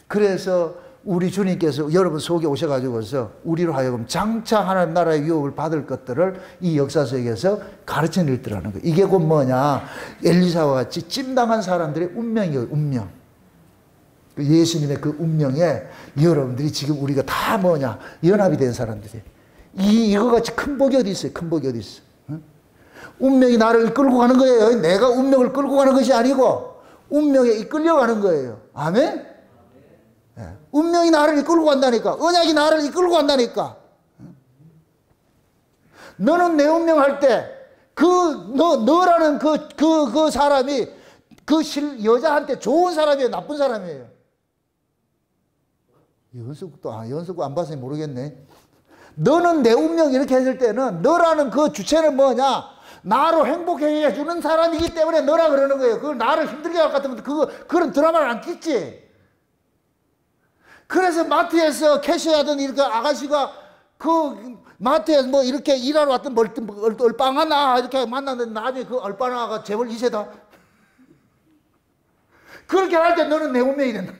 Speaker 1: 그래서 우리 주님께서 여러분 속에 오셔가지고서 우리로 하여금 장차 하나님 나라의 유업을 받을 것들을 이 역사 속에서 가르치는 일들을 하는 거예요. 이게 곧 뭐냐? 엘리사와 같이 찜당한 사람들의 운명이에요. 운명. 예수님의 그 운명에 여러분들이 지금 우리가 다 뭐냐? 연합이 된 사람들이. 이거 같이 큰 복이 어디 있어요? 큰 복이 어디 있어? 응? 운명이 나를 끌고 가는 거예요. 내가 운명을 끌고 가는 것이 아니고 운명에 이끌려가는 거예요. 아멘? 네. 운명이 나를 이끌고 간다니까. 언약이 나를 이끌고 간다니까. 너는 내 운명 할 때 너라는 그 사람이 여자한테 좋은 사람이에요? 나쁜 사람이에요? 연습도 안 봐서 모르겠네. 너는 내 운명 이렇게 했을 때는 너라는 그 주체는 뭐냐? 나로 행복하게 해주는 사람이기 때문에 너라 그러는 거예요. 그걸 나를 힘들게 할 것 같으면 그런 드라마를 안 찍지. 그래서 마트에서 캐셔하던 이렇게 아가씨가 그 마트에서 뭐 이렇게 일하러 왔던 얼빵한 아 이렇게 만났는데 나중에 그 얼빵한 아가 재벌 2세다. 그렇게 할 때 너는 내 운명이 된다.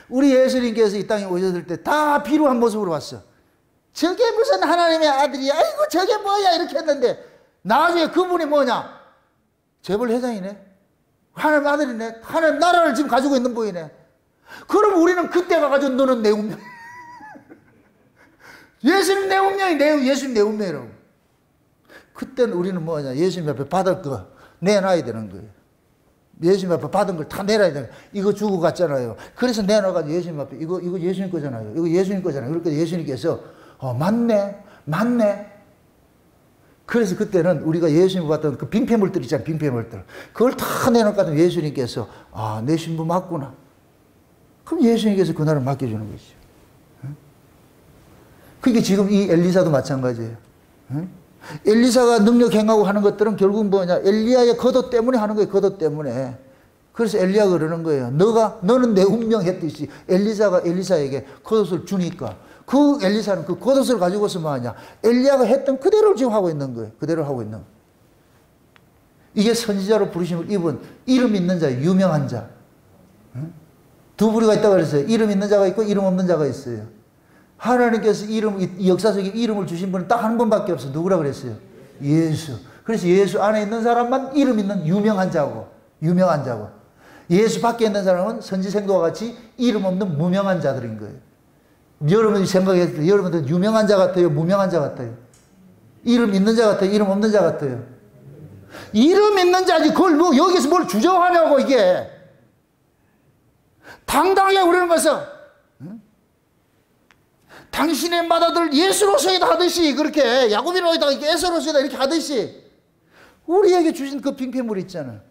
Speaker 1: 우리 예수님께서 이 땅에 오셨을 때 다 비루한 모습으로 왔어. 저게 무슨 하나님의 아들이야. 아이고 저게 뭐야 이렇게 했는데 나중에 그분이 뭐냐? 재벌 회장이네. 하나님 아들이네. 하나님 나라를 지금 가지고 있는 분이네. 그럼 우리는 그때 가가지고 너는 내 운명. 예수님 내 운명이 예수님 내 운명이라고. 그때는 우리는 뭐냐? 예수님 앞에 받을 거 내놔야 되는 거예요. 예수님 앞에 받은 걸 다 내놔야 되는 거예요. 이거 주고 갔잖아요. 그래서 내놔가지고 예수님 앞에 이거 예수님 거잖아요. 이거 예수님 거잖아요. 그러니까 예수님께서 맞네. 그래서 그때는 우리가 예수님 받던 그 빙패물들 있잖아요. 빙패물들. 그걸 다 내놓고 예수님께서 내 신부 맞구나. 그럼 예수님께서 그날을 맡겨주는 것이죠. 그게 지금 이 엘리사도 마찬가지예요. 엘리사가 능력 행하고 하는 것들은 결국 뭐냐? 엘리야의 겉옷 때문에 하는 거예요. 겉옷 때문에. 그래서 엘리야가 그러는 거예요. 너는 내 운명 했듯이 엘리사가 엘리사에게 겉옷을 주니까 그 엘리사는 그 겉옷을 가지고서 뭐하냐? 엘리야가 했던 그대로 지금 하고 있는 거예요. 그대로 하고 있는 거예요. 이게 선지자로 부르심을 입은 이름 있는 자, 유명한 자. 두 부류가 있다고 그랬어요. 이름 있는 자가 있고 이름 없는 자가 있어요. 하나님께서 이 역사적인 이름을 주신 분은 딱 한 번밖에 없어. 누구라 그랬어요? 예수. 그래서 예수 안에 있는 사람만 이름 있는 유명한 자고, 유명한 자고. 예수 밖에 있는 사람은 선지생도와 같이 이름 없는 무명한 자들인 거예요. 여러분이 생각했을 때 여러분들 유명한 자 같아요? 무명한 자 같아요? 이름 있는 자 같아요? 이름 없는 자 같아요? 이름 있는 자지. 그걸 뭐 여기서 뭘 주장하냐고 이게. 당당하게 우리는 것은 당신의 맏아들 예수로서이다 하듯이, 그렇게 야곱이로이다 예수로서이다 이렇게 하듯이 우리에게 주신 그 빙패물 있잖아.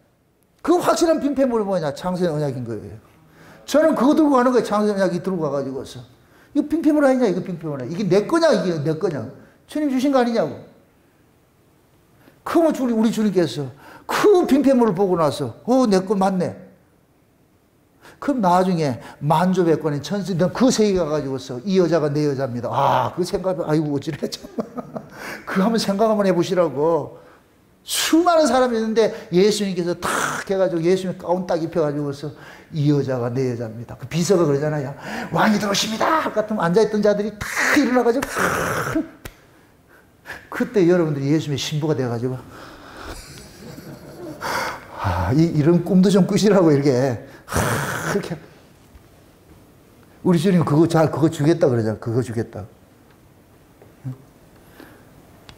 Speaker 1: 그 확실한 빙패물이 뭐냐? 창세의 언약인 거예요. 저는 그거 들고 가는 거예요. 창세의 언약이 들고 가가지고서. 이거 빙패물 아니냐? 이거 빙패물 아니냐? 이게 내 거냐? 이게 내 거냐? 주님 주신 거 아니냐고. 그러면 우리 주님께서 그 빙패물을 보고 나서 내 거 맞네. 그럼 나중에 만조백관인 천수, 그 세계 가가지고서 이 여자가 내 여자입니다. 그 생각하면 아이고 어찌래 참. 그거 한번 생각 한번 해보시라고. 수많은 사람이 있는데 예수님께서 탁 해가지고 예수님 가운 딱 입혀가지고서 이 여자가 내 여자입니다. 그 비서가 그러잖아요. 왕이 들어오십니다. 같으면 앉아있던 자들이 탁 일어나가지고 그때 여러분들이 예수님의 신부가 돼가지고 이런 꿈도 좀 꾸시라고 이렇게 그렇게. 우리 주님 그거 주겠다 그러잖아. 그거 주겠다.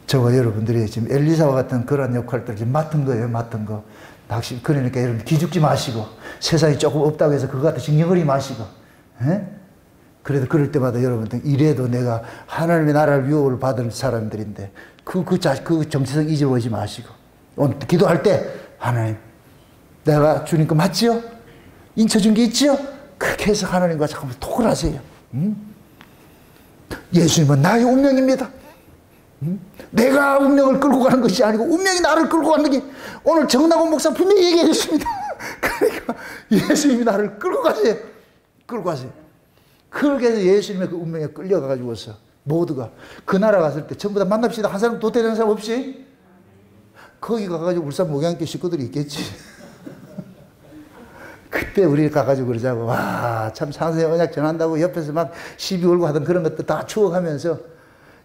Speaker 1: 저와 여러분들이 지금 엘리사와 같은 그런 역할들을 지금 맡은 거예요. 맡은 거. 그러니까 여러분 기죽지 마시고, 세상이 조금 없다고 해서 그거 갖다 징징거리지 마시고, 그래도 그럴 때마다 여러분들 이래도 내가 하나님의 나라를 유업을 받을 사람들인데 그 정체성 잊어버리지 마시고, 오늘 기도할 때 하나님 내가 주님 거 맞지요? 인쳐준 게 있지요? 그렇게 해서 하나님과 잠깐만 톡을 하세요. 예수님은 나의 운명입니다. 내가 운명을 끌고 가는 것이 아니고 운명이 나를 끌고 가는 게, 오늘 정나곤 목사 분명히 얘기했습니다. 그러니까 예수님이 나를 끌고 가세요. 끌고 가세요. 그렇게 해서 예수님의 그 운명에 끌려가가지고서 모두가 그 나라 갔을 때 전부 다 만납시다. 한 사람 도태되는 사람 없이. 거기 가가지고 울산 목양교 식구들이 있겠지. 그때 우리 가가지고 그러자고. 참 창세의 언약 전한다고 옆에서 막 시비 걸고 하던 그런 것들 다 추억하면서,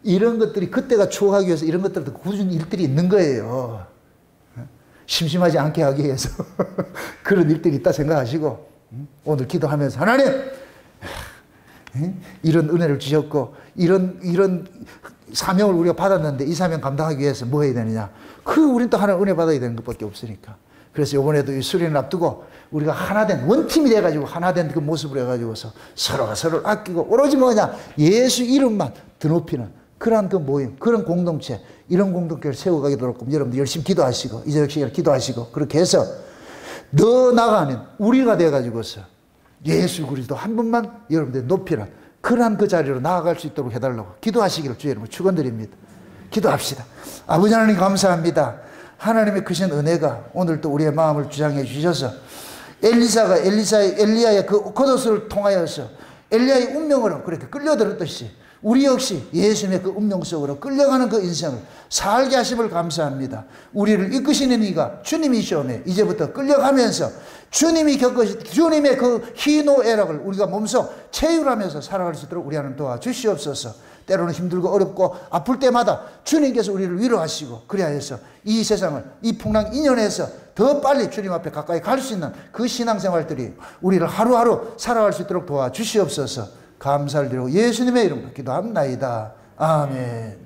Speaker 1: 이런 것들이 그때가 추억하기 위해서 이런 것들도 굳은 일들이 있는 거예요. 심심하지 않게 하기 위해서. 그런 일들이 있다 생각하시고, 오늘 기도하면서 하나님 이런 은혜를 주셨고 이런 사명을 우리가 받았는데 이 사명 감당하기 위해서 뭐 해야 되느냐. 우린 또 하나님 은혜 받아야 되는 것밖에 없으니까. 그래서 이번에도 이 수련을 앞두고 우리가 하나된 원팀이 돼가지고 하나된 그 모습으로 해가지고서 서로가 서로를 아끼고 오로지 뭐냐, 예수 이름만 드높이는 그러한 그 모임, 그런 공동체, 이런 공동체를 세워가도록 여러분들 열심히 기도하시고, 이제 역시 기도하시고, 그렇게 해서 더 나아가는 우리가 돼가지고서 예수 그리스도 한 분만 여러분들 높이는 그러한 그 자리로 나아갈 수 있도록 해달라고 기도하시기를 주의 이름으로 축원드립니다. 기도합시다. 아버지 하나님 감사합니다. 하나님의 크신 은혜가 오늘 또 우리의 마음을 주장해 주셔서 엘리야의 그 겉옷을 통하여서 엘리야의 운명으로 그렇게 끌려들었듯이 우리 역시 예수님의 그 운명 속으로 끌려가는 그 인생을 살게 하심을 감사합니다. 우리를 이끄시는 이가 주님이시오매 이제부터 끌려가면서 주님이 주님의 그 희노애락을 우리가 몸소 체휼하면서 살아갈 수 있도록 우리 하나님 도와주시옵소서. 때로는 힘들고 어렵고 아플 때마다 주님께서 우리를 위로하시고 그리하여서 이 세상을 이 풍랑 인연에서 더 빨리 주님 앞에 가까이 갈 수 있는 그 신앙생활들이 우리를 하루하루 살아갈 수 있도록 도와주시옵소서. 감사를 드리고 예수님의 이름으로 기도합나이다. 아멘.